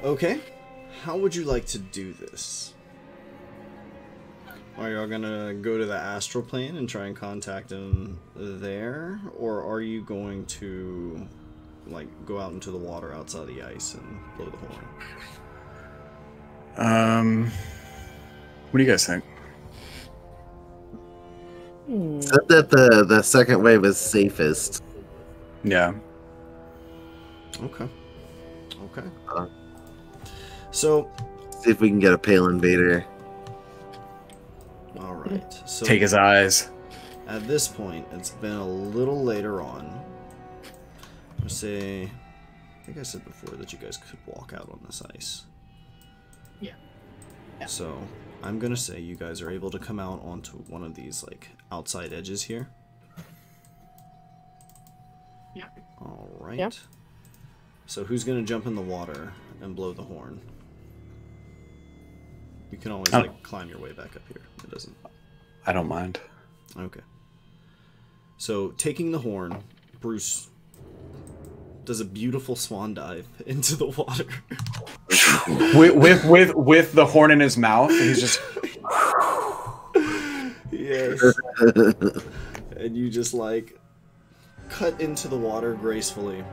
Okay. How would you like to do this? Are y'all gonna go to the astral plane and try and contact him there? Or are you going to, like, go out into the water outside the ice and blow the horn? What do you guys think? Said that the second wave is safest. Yeah. Okay. Okay. So, See if we can get a pale invader. all right. So Take his eyes. at this point, it's been a little later on. I'm gonna say, I think I said before that you guys could walk out on this ice. Yeah. So I'm gonna say you guys are able to come out onto one of these like outside edges here. Yeah. All right. Yeah. So who's gonna jump in the water and blow the horn? You can always like climb your way back up here. It doesn't. I don't mind. Okay. So taking the horn, Bruce does a beautiful swan dive into the water. with the horn in his mouth, and he's just Yes. And you just like cut into the water gracefully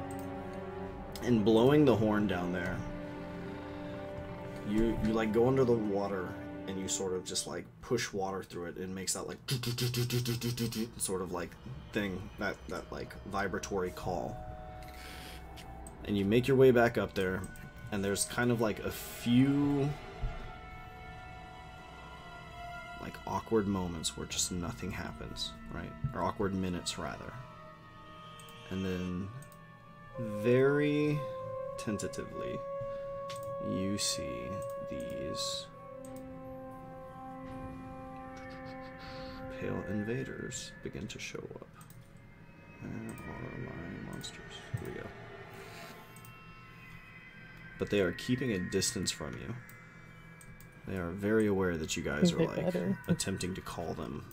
and blowing the horn down there. You like go under the water and you sort of just like push water through it and it makes that like sort of like thing, that like vibratory call. And you make your way back up there and there's kind of like a few like awkward moments where just nothing happens, right? Or awkward minutes rather. And then very tentatively you see these pale invaders begin to show up. Where are my monsters? Here we go. But they are keeping a distance from you. They are very aware that you guys are like attempting to call them.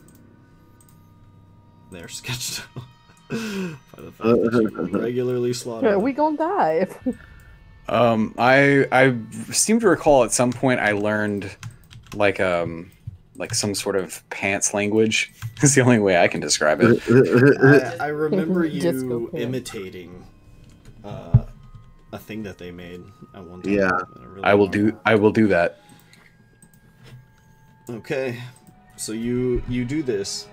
They are sketched out by the fact that you regularly slaughter. We gonna die. I seem to recall at some point I learned like some sort of pants language. It's the only way I can describe it. I remember you imitating a thing that they made at one time. Yeah, really I will do that. Okay, so you do this.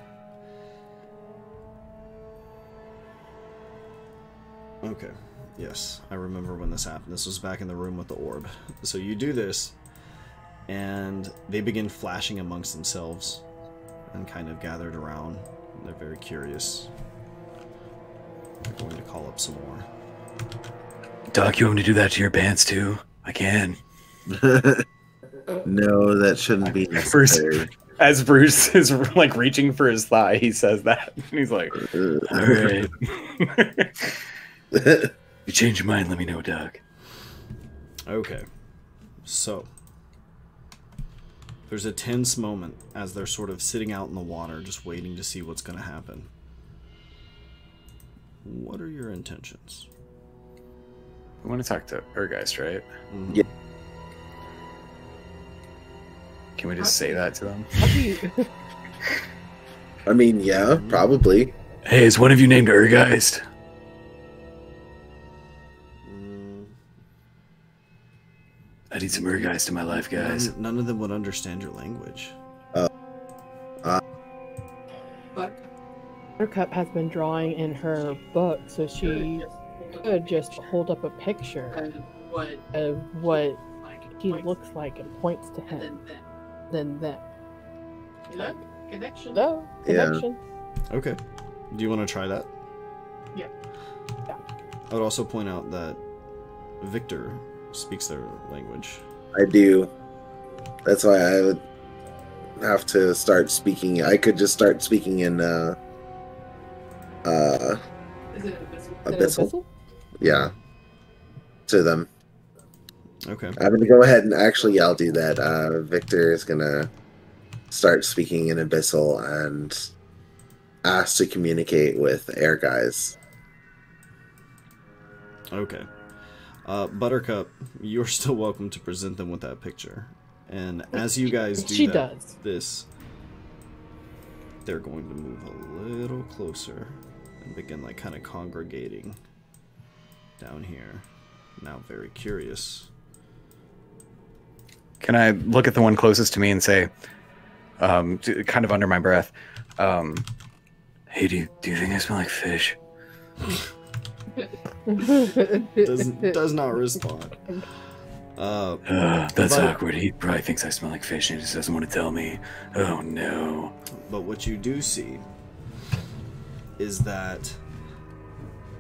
Okay, yes, I remember when this happened. This was back in the room with the orb. So you do this, and they begin flashing amongst themselves and kind of gathered around. They're very curious. They're going to call up some more. Doc, you want me to do that to your pants too? I can. No, that shouldn't be necessary. As Bruce is like reaching for his thigh, he says that. And he's like, all right. If you change your mind, let me know, Doc. Okay, so There's a tense moment as they're sort of sitting out in the water, just waiting to see what's going to happen. What are your intentions? We want to talk to Urgeist, right? Mm-hmm. Yeah. Can we just say that to them? How do you? I mean, yeah, probably. Hey, is one of you named Urgeist? I need some Urgeist in my life, guys. None of them would understand your language. Buttercup has been drawing in her book, so she could just hold up a picture of what he looks like and points to him. Then that. Connection. No connection. Okay. Do you want to try that? Yeah. I would also point out that Victor speaks their language. I do. That's why I would have to start speaking. I could just start speaking in Is it Abyssal. Yeah. To them. Okay. I'm gonna go ahead and actually, I'll do that. Victor is gonna start speaking in Abyssal and ask to communicate with air guys. Okay. Buttercup, you're still welcome to present them with that picture. And as you guys do She does. this, they're going to move a little closer and begin like kind of congregating down here. Now very curious. Can I look at the one closest to me and say, kind of under my breath, hey, do you think I smell like fish? Does not respond. That's awkward. He probably thinks I smell like fish and he just doesn't want to tell me. Oh, no. But what you do see is that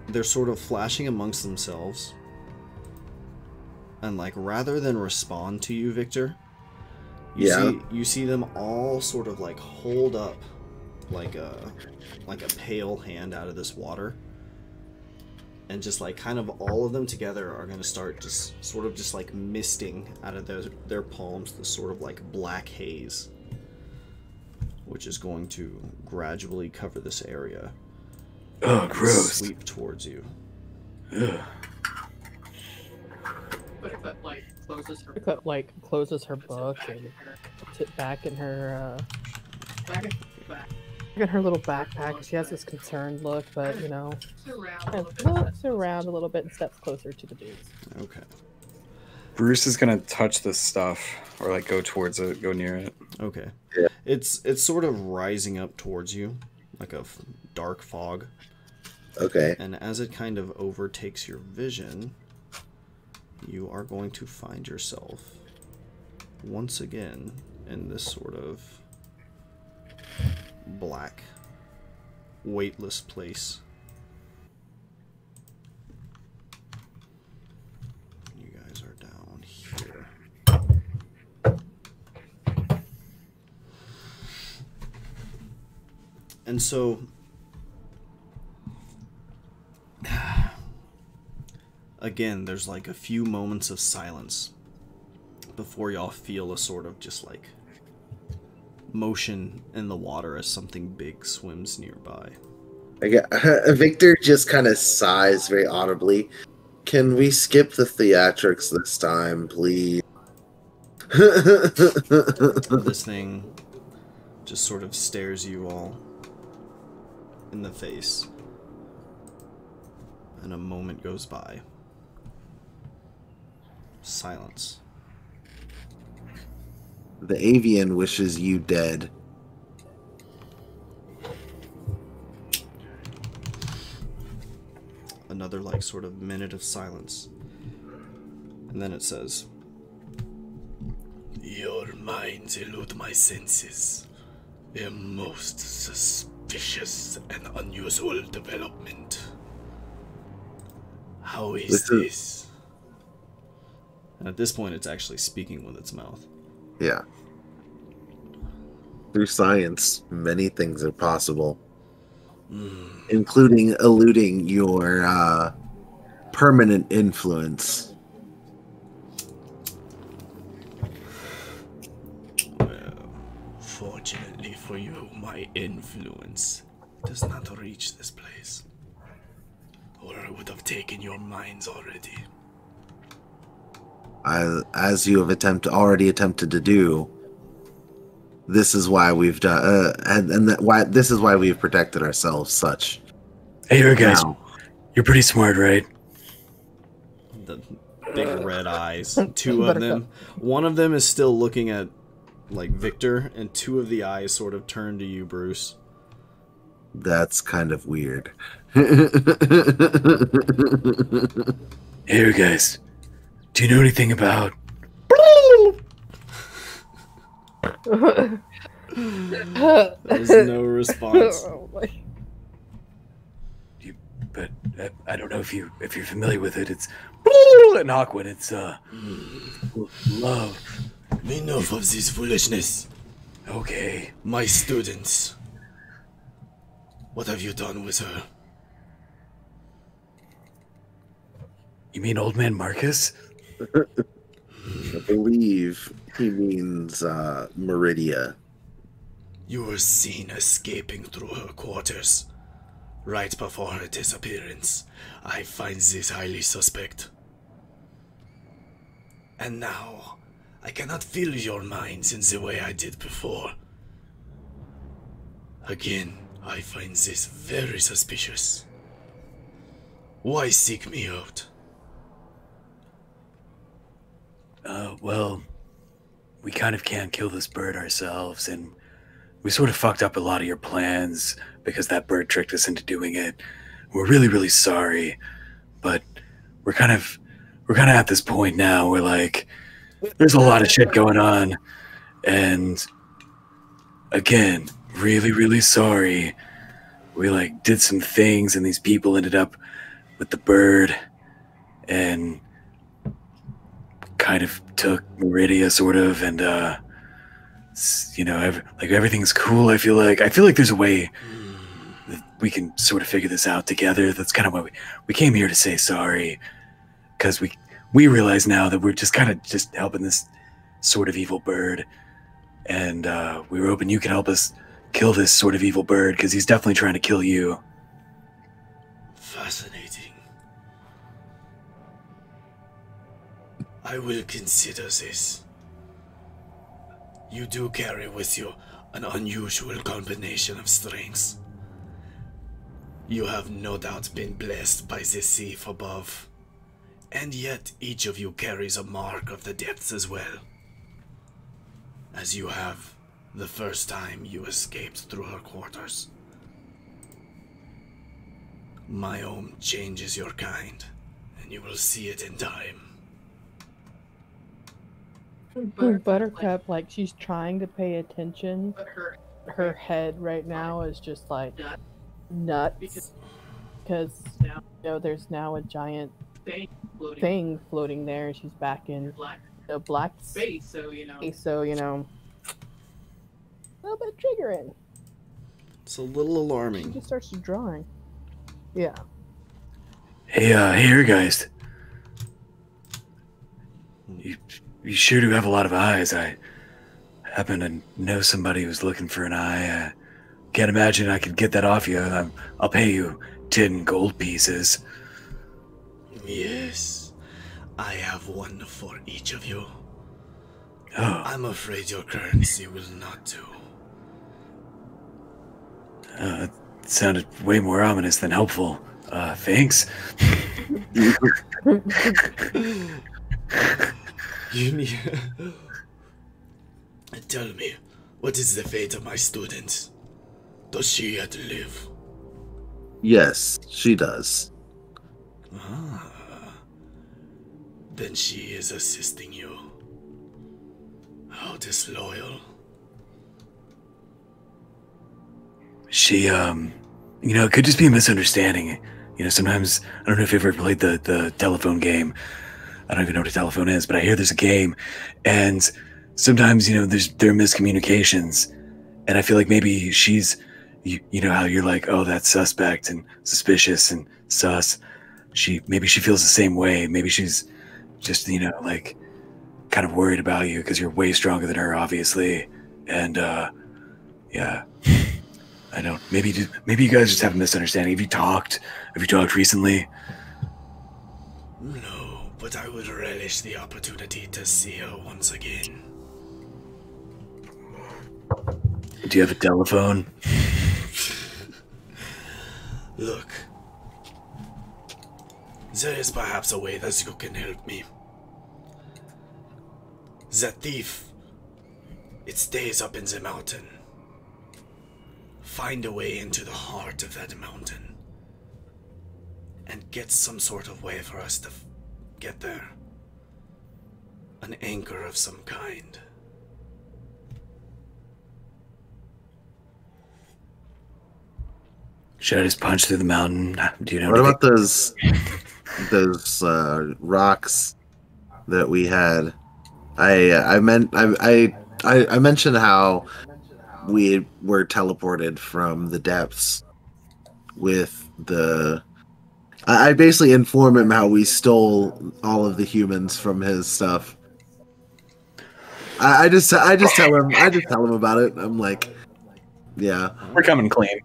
they're sort of flashing amongst themselves. And like rather than respond to you, Victor, you see them all sort of like hold up like a pale hand out of this water. And just like kind of all of them together are going to start just sort of just like misting out of their palms this sort of like black haze, which is going to gradually cover this area. Oh, gross. Sweep towards you. Ugh. Buttercup closes her book and puts it back in her back. in her little backpack. She has this concerned look, but kind of looks around a little bit and steps closer to the dudes. Okay. Bruce is gonna touch this stuff or like go towards it, go near it. Okay. Yeah. It's sort of rising up towards you like a dark fog. Okay. And as it kind of overtakes your vision, you are going to find yourself once again in this sort of black, weightless place. You guys are down here. And so again, there's like a few moments of silence before y'all feel a sort of just like motion in the water as something big swims nearby. Victor just kind of sighs very audibly. Can we skip the theatrics this time, please? This thing just sort of stares you all in the face, and a moment goes by. Silence. The avian wishes you dead. Another like sort of minute of silence, and then it says, "Your minds elude my senses. A most suspicious and unusual development. How is this?" And at this point, it's actually speaking with its mouth. Yeah. Through science, many things are possible. Including eluding your permanent influence. Well, Unfortunately for you, my influence does not reach this place. Or I would have taken your minds already. As you have already attempted to do, this is why we've done, this is why we've protected ourselves such. Hey, you guys, Now, you're pretty smart, right? The big red eyes. Two of them. One of them is still looking at, like, Victor, and two of the eyes sort of turn to you, Bruce. that's kind of weird. Hey, you guys, do you know anything about... There's no response. But I don't know if you're familiar with it. It's in Aquan. It's love. Enough of this foolishness. Okay. My students. What have you done with her? You mean Old Man Marcus? I believe he means Meridia. You were seen escaping through her quarters. Right before her disappearance. I find this highly suspect. And now, I cannot feel your minds in the way I did before. Again, I find this very suspicious. Why seek me out? Well, we kind of can't kill this bird ourselves, and we sort of fucked up a lot of your plans because that bird tricked us into doing it. We're really, really sorry, but we're kind of at this point now where, like, there's a lot of shit going on, and again, really, really sorry. We, like, did some things, and these people ended up with the bird, and kind of took Meridia, sort of, and you know, like, everything's cool. I feel like there's a way that we can sort of figure this out together. That's kind of why we came here to say sorry, because we realize now that we're just kind of just helping this sort of evil bird, and we were hoping you could help us kill this sort of evil bird, because he's definitely trying to kill you. Fascinating. I will consider this. You do carry with you an unusual combination of strengths. You have no doubt been blessed by the thief above, and yet each of you carries a mark of the depths as well. As you have the first time you escaped through her quarters. My own changes your kind, and you will see it in time. Buttercup, like, she's trying to pay attention. Her head right now is just like nuts, because you know there's now a giant thing floating there, and she's back in the black space. So you know, a little bit triggering. It's a little alarming. She just starts drawing. Yeah. Hey, here, guys. You sure do have a lot of eyes. I happen to know somebody who's looking for an eye. Can't imagine I could get that off you. I'll pay you 10 gold pieces. Yes, I have one for each of you. Oh. I'm afraid your currency will not do. It sounded way more ominous than helpful. Thanks. You need... Tell me, what is the fate of my student? Does she yet live? Yes, she does. Ah. Then she is assisting you. How disloyal. She, you know, it could just be a misunderstanding. You know, sometimes, I don't know if you've ever played the telephone game. I don't even know what a telephone is, but I hear there's a game, and sometimes, you know, there are miscommunications, and I feel like maybe she's, you know how you're like, oh, that's suspect and suspicious and sus. Maybe she feels the same way. Maybe she's just, you know, like, kind of worried about you because you're way stronger than her, obviously, and Yeah. I don't. Maybe you guys just have a misunderstanding. Have you talked? Have you talked recently? No, but I would relish the opportunity to see her once again. Do you have a telephone? Look, there is perhaps a way that you can help me. The thief, it stays up in the mountain. Find a way into the heart of that mountain and get some sort of way for us to get there. An anchor of some kind. Should I just punch through the mountain? Do you know? What about those rocks that we had? I mentioned how we were teleported from the depths with the. I basically inform him how we stole all of the humans from his stuff. I just tell him about it. I'm like, yeah, We're coming clean.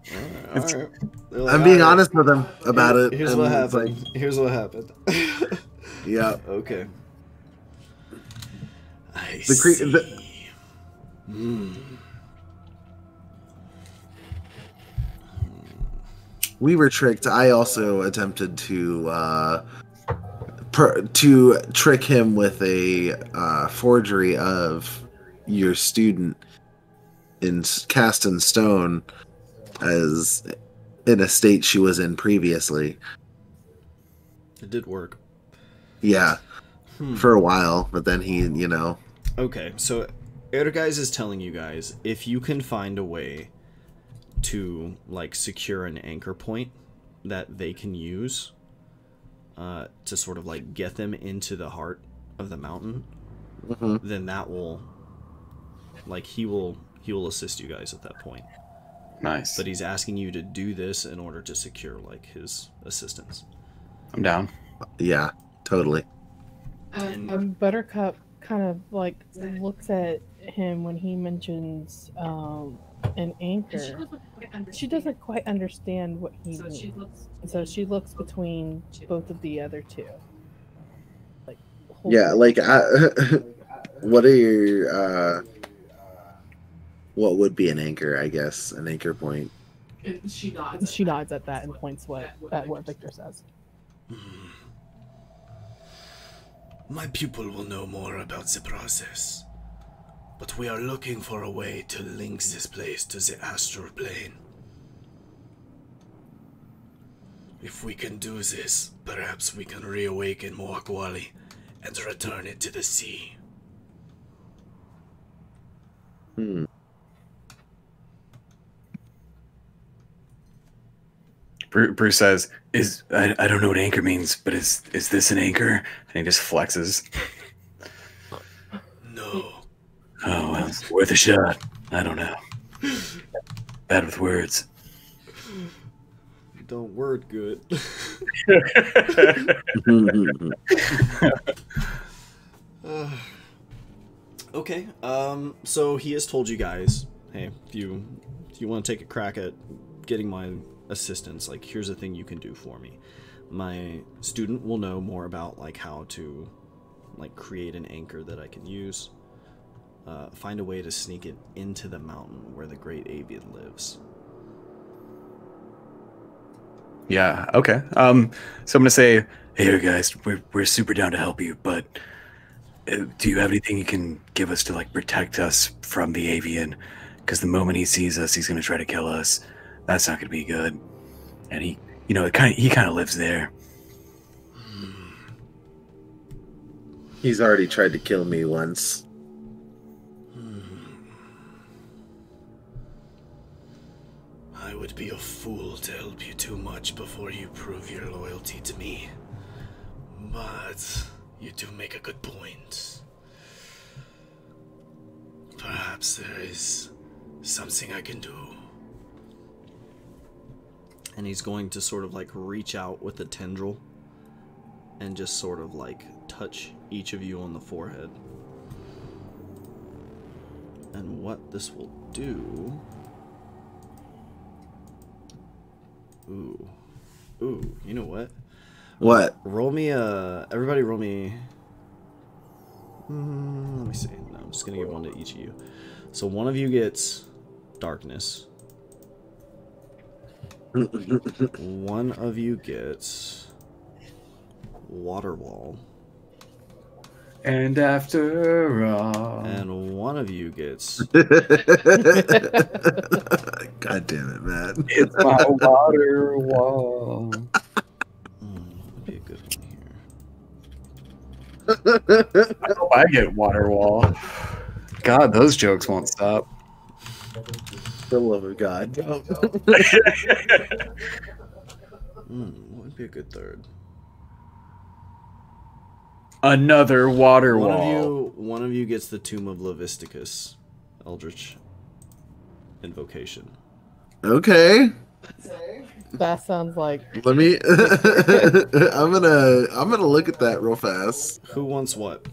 All right. I'm being honest with him about it. Here's and what it's happened. like, Here's what happened. yeah, Okay. I The cre- see. the- we were tricked. I also attempted to trick him with a forgery of your student cast in stone as in a state she was in previously. It did work. Yeah, for a while, but then he, Okay, so Erguys is telling you guys if you can find a way to like secure an anchor point that they can use to sort of like get them into the heart of the mountain, then that will like he will assist you guys at that point. Nice. But he's asking you to do this in order to secure like his assistance. I'm down. Yeah, totally. Buttercup kind of like looks at him when he mentions an anchor. She doesn't quite understand what he means, and so she looks between both of the other two. Like, Yeah, like what are your what would be an anchor? I guess an anchor point. she nods at that and points at what Victor says. My pupil will know more about the process, but we are looking for a way to link this place to the astral plane. If we can do this, perhaps we can reawaken Moakwali and return it to the sea. Bruce says, I don't know what anchor means, but is this an anchor?" And he just flexes. No. Oh, well, it's worth a shot. I don't know. Bad with words. Don't word good. Okay, so he has told you guys, hey, if you want to take a crack at getting my assistance, like, here's a thing you can do for me. My student will know more about, like, how to, like, create an anchor that I can use. Find a way to sneak it into the mountain where the great avian lives. Yeah, okay. So I'm gonna say, hey guys, we're super down to help you, but do you have anything you can give us to like protect us from the avian? Because the moment he sees us, he's gonna try to kill us. That's not gonna be good. And he kind of lives there. He's already tried to kill me once. I would be a fool to help you too much before you prove your loyalty to me. But you do make a good point. Perhaps there is something I can do. And he's going to sort of like reach out with a tendril and just sort of like touch each of you on the forehead. And what this will do Ooh. Ooh, you know what? What? Roll me everybody roll me. Let me see. No, I'm just gonna give one to each of you. So one of you gets darkness. One of you gets water wall. And after all. And one of you gets God damn it, man. It's my water wall. would be a good one here. I hope I get water wall. God, those jokes won't stop. For the love of God. What would be a good third? Another water wall. One of you gets the Tomb of Levisticus, Eldritch Invocation. Okay. That sounds like Let me. I'm gonna look at that real fast. Who wants what?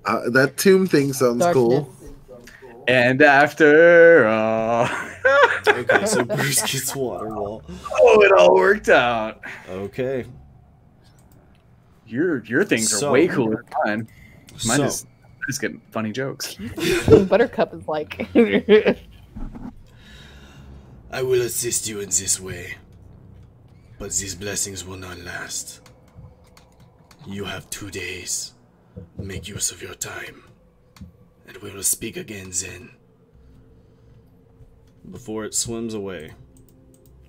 That tomb thing sounds darkness. cool. And after all. Okay, so Bruce gets water wall. Oh, it all worked out. Okay. Your things are way cooler than mine. Mine is getting funny jokes. Buttercup is like. I will assist you in this way, but these blessings will not last. You have 2 days. Make use of your time, and we will speak again then. Before it swims away,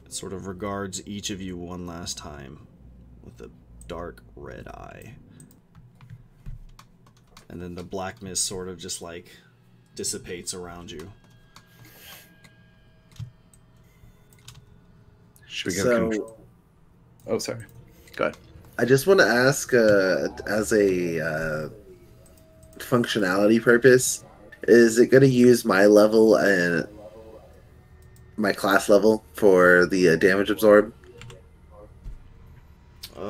it sort of regards each of you one last time with a dark red eye. And then the black mist sort of just like dissipates around you. Should we go control? Oh, sorry. Go ahead. I just want to ask, as a functionality purpose, is it going to use my level and my class level for the damage absorb? I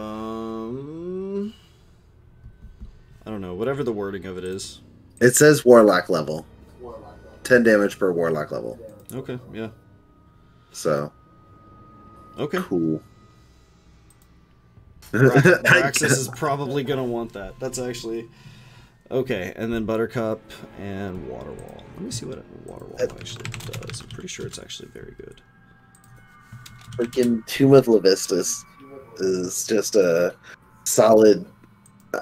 don't know. Whatever the wording of it is. It says warlock level. 10 damage per warlock level. Okay, yeah. So. Okay. Cool. Praxis is probably gonna want that. That's actually okay. And then Buttercup and Water Wall. Let me see what Water Wall actually does. I'm pretty sure it's actually very good. Freaking Tomb of Levistus is just a solid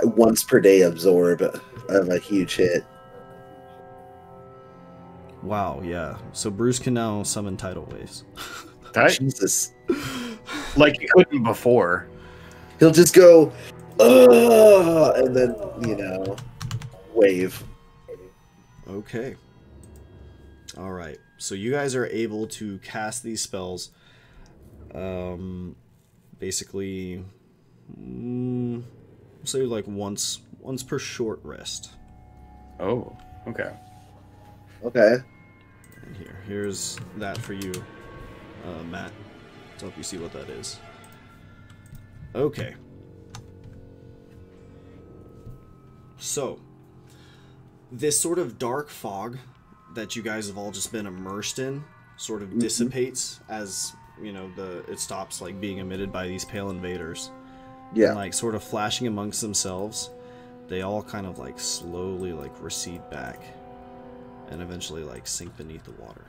once per day absorb of a huge hit. Wow, yeah. So Bruce can now summon tidal waves. Jesus. Like he couldn't before. He'll just go, and then, wave. Okay. Alright. So you guys are able to cast these spells basically say like once per short rest. Oh, okay. Okay. And here's that for you, Matt, to help you see what that is. Okay. So, this sort of dark fog that you guys have all just been immersed in sort of dissipates as, it stops like being emitted by these pale invaders. Yeah. And, like sort of flashing amongst themselves, they all kind of like slowly like recede back and eventually like sink beneath the water.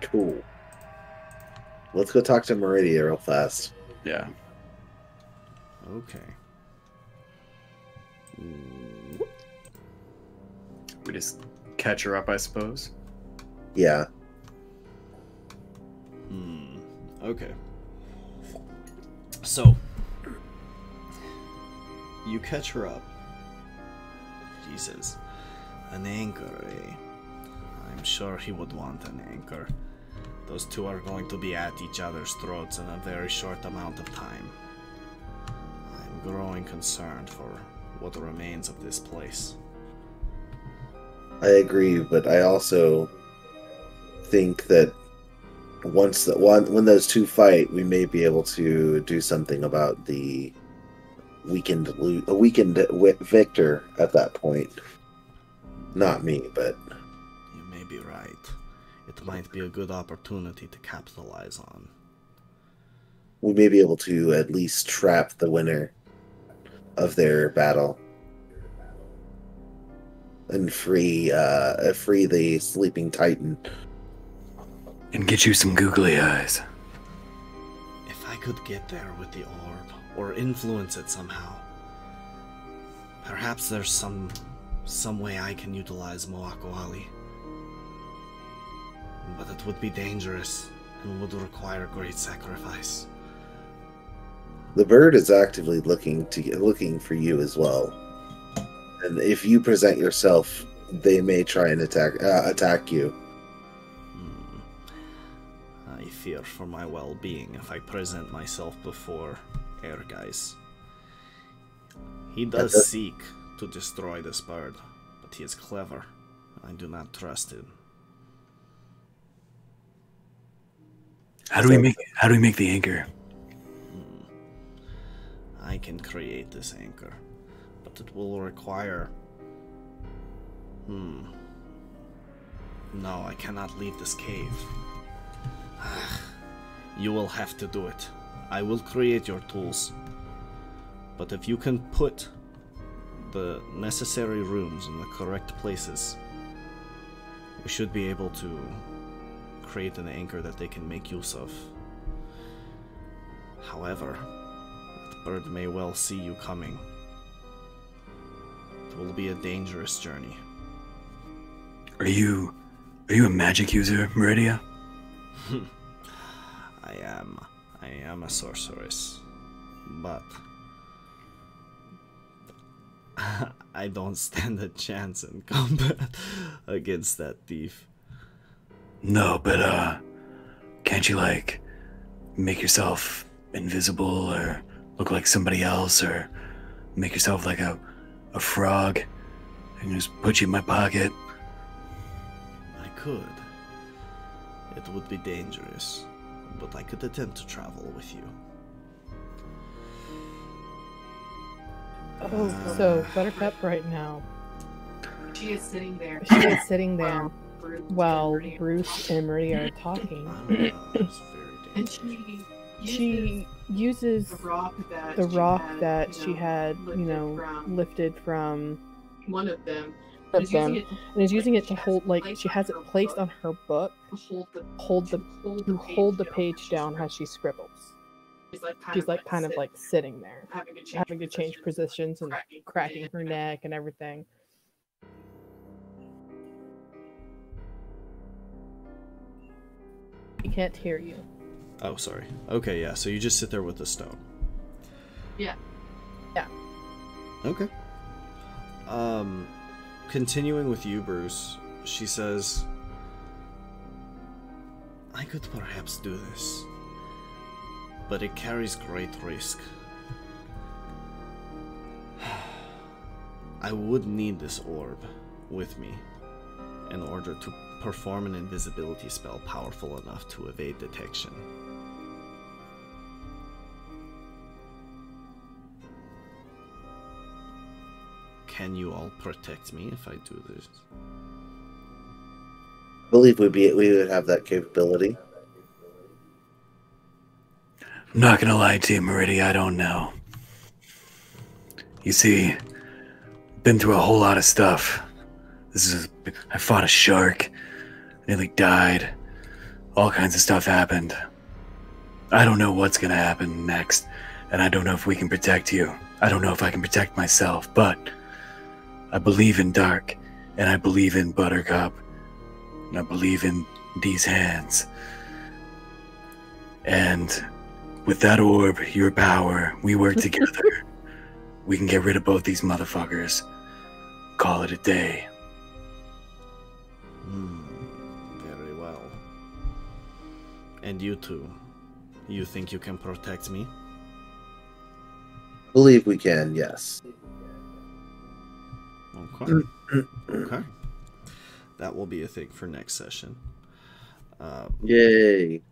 Cool. Let's go talk to Meridia real fast. Yeah. Okay. We just catch her up, I suppose. Yeah. Okay. So, you catch her up. He says, "An anchor, eh? I'm sure he would want an anchor. Those two are going to be at each other's throats in a very short amount of time. I'm growing concerned for what remains of this place." I agree, but I also think that when those two fight, we may be able to do something about the weakened victor at that point. Not me, but You may be right. it might be a good opportunity to capitalize on. We may be able to at least trap the winner of their battle and free the sleeping titan. And get you some googly eyes. If I could get there with the orb, or influence it somehow, perhaps there's some way I can utilize Moako Ali. But it would be dangerous and would require great sacrifice. The bird is actively looking for you as well, and if you present yourself, they may try and attack you. I fear for my well-being if I present myself before Ehrgeis. He does seek to destroy this bird, but he is clever. I do not trust him. How do we make the anchor? I can create this anchor, but it will require... No, I cannot leave this cave. You will have to do it. I will create your tools. But if you can put the necessary rooms in the correct places, we should be able to create an anchor that they can make use of. However, that bird may well see you coming. It will be a dangerous journey. Are you a magic user, Meridia? I am a sorceress, but I don't stand a chance in combat against that thief. No, but can't you like make yourself invisible or look like somebody else or make yourself like a frog and just put you in my pocket? I could. It would be dangerous, but I could attempt to travel with you. Oh, so Buttercup right now. She is sitting there. She is sitting there while Bruce and Maria are talking. And She uses the rock that she had, lifted from one of them, and is using it to hold, like, she has it placed on her book to hold the page down as she scribbles. She's like kind of like sitting there, having to change positions and cracking her neck and everything. He can't hear you. Oh, sorry. Okay, yeah, so you just sit there with the stone. Yeah. Yeah. Okay. Continuing with you, Bruce, she says, I could perhaps do this, but it carries great risk. I would need this orb with me in order to perform an invisibility spell powerful enough to evade detection. Can you all protect me if I do this? I believe we would have that capability. I'm not gonna lie to you, Meridia, I don't know. You see, been through a whole lot of stuff. I fought a shark, nearly died. All kinds of stuff happened. I don't know what's gonna happen next, and I don't know if we can protect you. I don't know if I can protect myself, but I believe in Dark, and I believe in Buttercup, and I believe in these hands. And with that orb, your power, we work together. We can get rid of both these motherfuckers. Call it a day. Very well. And you two, you think you can protect me? I believe we can, yes. Okay. Okay. That will be a thing for next session. Yay.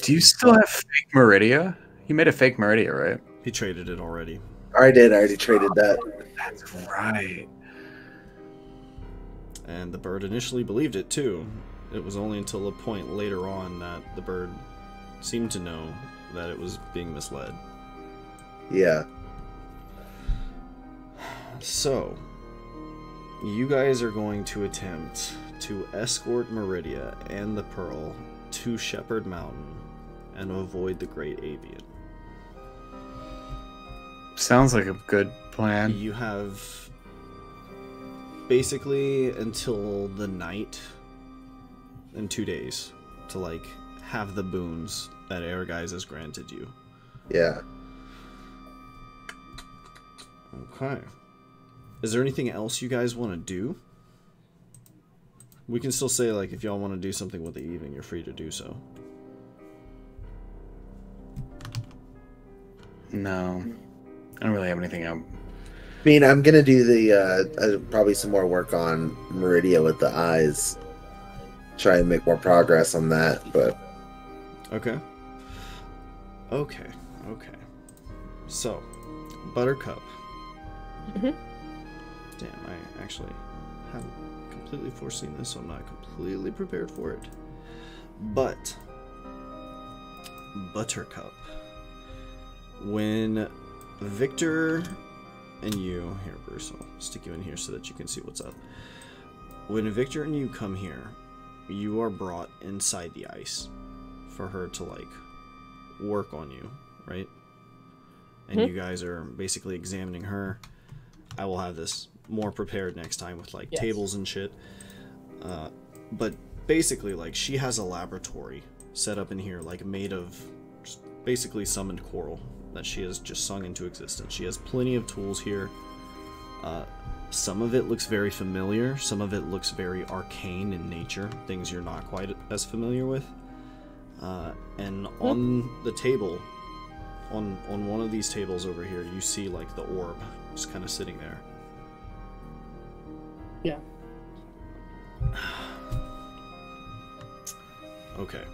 Do you still have fake Meridia? You made a fake Meridia, right? He traded it already. I already traded that. That's right. And the bird initially believed it too. It was only until a point later on that the bird seemed to know that it was being misled. Yeah. So, you guys are going to attempt to escort Meridia and the Pearl to Shepherd Mountain and avoid the Great Avian. Sounds like a good plan. You have basically until the night in 2 days to like have the boons that Ehrgeiz has granted you. Yeah. Okay. Is there anything else you guys want to do? We can still say, like, if y'all want to do something with the evening, you're free to do so. No. I don't really have anything out. I mean, I'm gonna do the probably some more work on Meridia with the eyes. Try and make more progress on that, but Okay. Okay. Okay. So, Buttercup. Mhm. Damn, I actually haven't completely foreseen this, so I'm not completely prepared for it. But, Buttercup. When Victor and you... Here, Bruce, I'll stick you in here so that you can see what's up. When Victor and you come here, you are brought inside the ice for her to, like, work on you, right? And you guys are basically examining her. I will have this more prepared next time with, like, tables and shit. But basically, like, she has a laboratory set up in here, like, made of just basically summoned coral that she has just sung into existence. She has plenty of tools here. Some of it looks very familiar. Some of it looks very arcane in nature, things you're not quite as familiar with. And on the table, on one of these tables over here, you see, like, the orb just kind of sitting there. Yeah. Okay.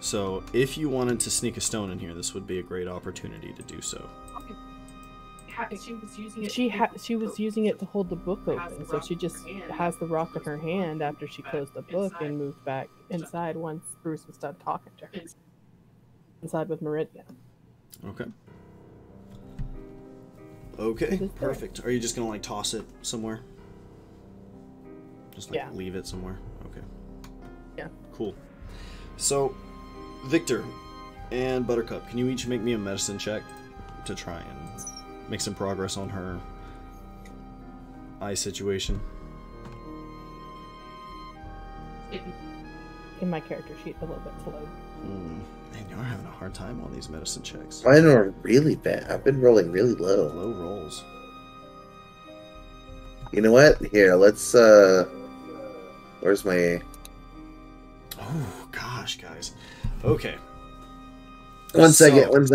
So, if you wanted to sneak a stone in here, this would be a great opportunity to do so. She was using it to hold the book open, so she just has the rock in her hand after she closed the book and moved back inside once Bruce was done talking to her. Inside with Meridia. Okay. Okay, perfect. Are you just gonna, like, toss it somewhere? Just, like, leave it somewhere? Okay. Yeah. Cool. So, Victor and Buttercup, can you each make me a medicine check to try and make some progress on her eye situation? In my character sheet, a little bit slow. Man, you're having a hard time on these medicine checks. mine are really bad. I've been rolling really low. Low rolls. You know what? Here, let's where's my... Oh, gosh, guys. Okay. One second. That's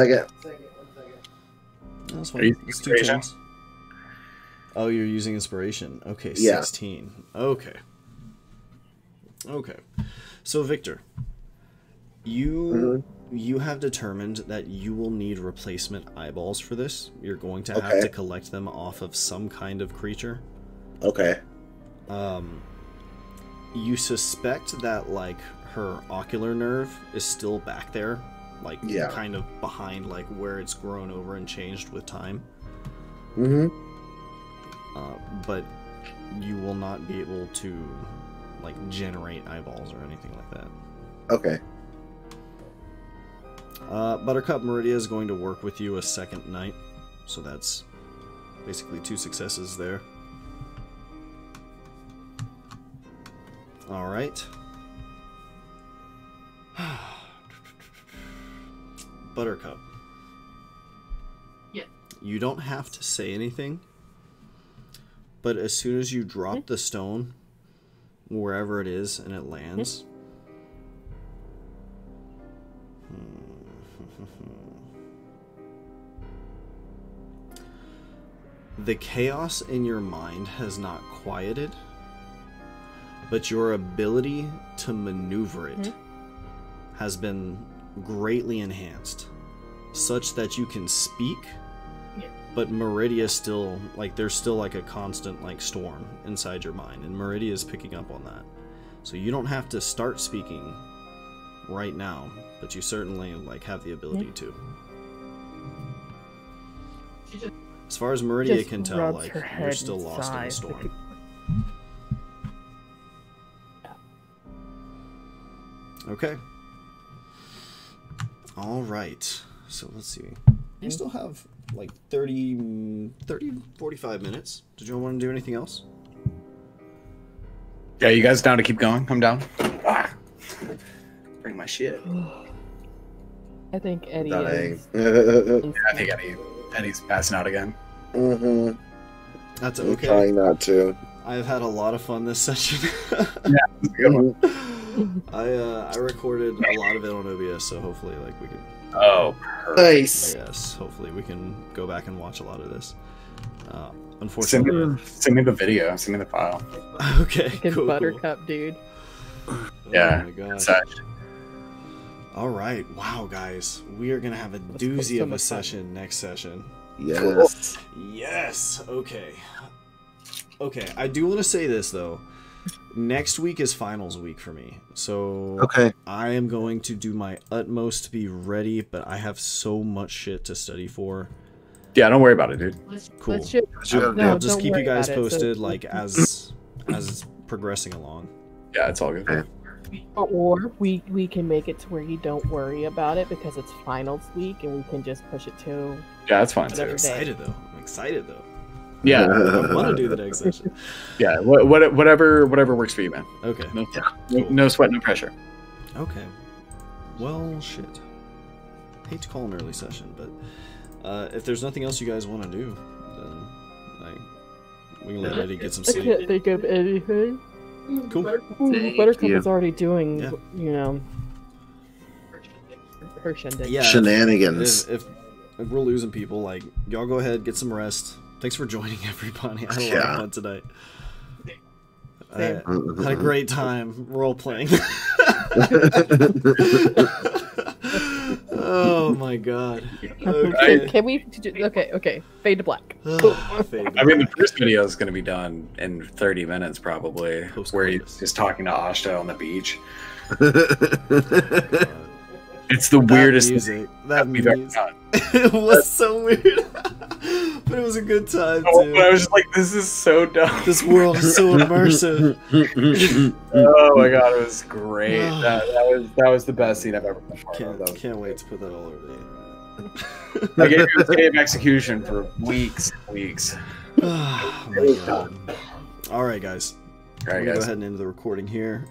Are fine. you It's 2 inspiration? turns. Oh, you're using inspiration. Okay, Yeah. 16. Okay. Okay. So, Victor, you have determined that you will need replacement eyeballs for this. You're going to have to collect them off of some kind of creature. Okay. You suspect that, like, her ocular nerve is still back there, like, kind of behind, like, where it's grown over and changed with time. But you will not be able to, like, generate eyeballs or anything like that. Okay. Buttercup, Meridia is going to work with you a second night, so that's basically 2 successes there. Alright. Buttercup. Yeah. You don't have to say anything, but as soon as you drop the stone, wherever it is, and it lands... The chaos in your mind has not quieted, but your ability to maneuver it has been greatly enhanced, such that you can speak but Meridia still, like, there's still like a constant like storm inside your mind, and Meridia is picking up on that. So you don't have to start speaking right now, but you certainly like have the ability to. As far as Meridia Just can tell, rubs like, her you're head still and lost in the sighs. storm. Okay. All right. So let's see. We still have like 45 minutes. Did you want to do anything else? Yeah, you guys down to keep going? I'm down. Ah. Bring my shit. I think Eddie Dying. is. Yeah, I think Eddie's passing out again. Mm-hmm. That's I'm okay. trying not to. I've had a lot of fun this session. Yeah, that's a good one. I recorded a lot of it on OBS, so hopefully like we can. Oh, perfect. Nice. Yes, hopefully we can go back and watch a lot of this. Send Unfortunately. me the video. Send me the file. Okay. Fucking Cool. Buttercup, dude. Yeah. Oh my god. Such. All right. Wow, guys, we are gonna have a doozy so of a much fun. session next session. Yes. Yes. Okay. Okay. I do want to say this though. Next week is finals week for me, so Okay. I am going to do my utmost to be ready. But I have so much shit to study for. Yeah, don't worry about it, dude. Cool. Let's just, What you gotta No, I'll just don't keep you worry guys about it, so- posted, like as it's progressing along. Yeah, it's all good. Okay. or we can make it to where you don't worry about it because it's finals week and we can just push it to Yeah, that's fine I'm too. Whatever. excited though. I'm excited though. Yeah, I want to do the next session. yeah. Whatever works for you, man. Okay. No, Cool. no sweat, no pressure. Okay. Well, shit. Hate to call an early session, but if there's nothing else you guys want to do, then like we can let Eddie get some I sleep. can't think of anything. Cool. Ooh, Buttercup you. is already doing, Yeah. you know, her shindig. Yeah. Shenanigans. If we're losing people, like y'all go ahead, get some rest. Thanks for joining, everybody. I had a lot of fun tonight. I had a great time role playing. Oh my god. Okay. Can we? Okay. Fade to black. Fade. I mean, the first video is going to be done in 30 minutes probably, Post where credits. he's just talking to Ashta on the beach. God. It's the weirdest music. thing That we've ever music. done. It was so weird, but it was a good time Oh, too. but I was just like, this is so dumb. This world is so immersive. Oh my god, it was great. that was the best scene I've ever performed. Can't wait to put that all over the internet. I gave you a day of execution for weeks. Oh my god. All right, guys. All right, I'm gonna go guys. ahead and end the recording here.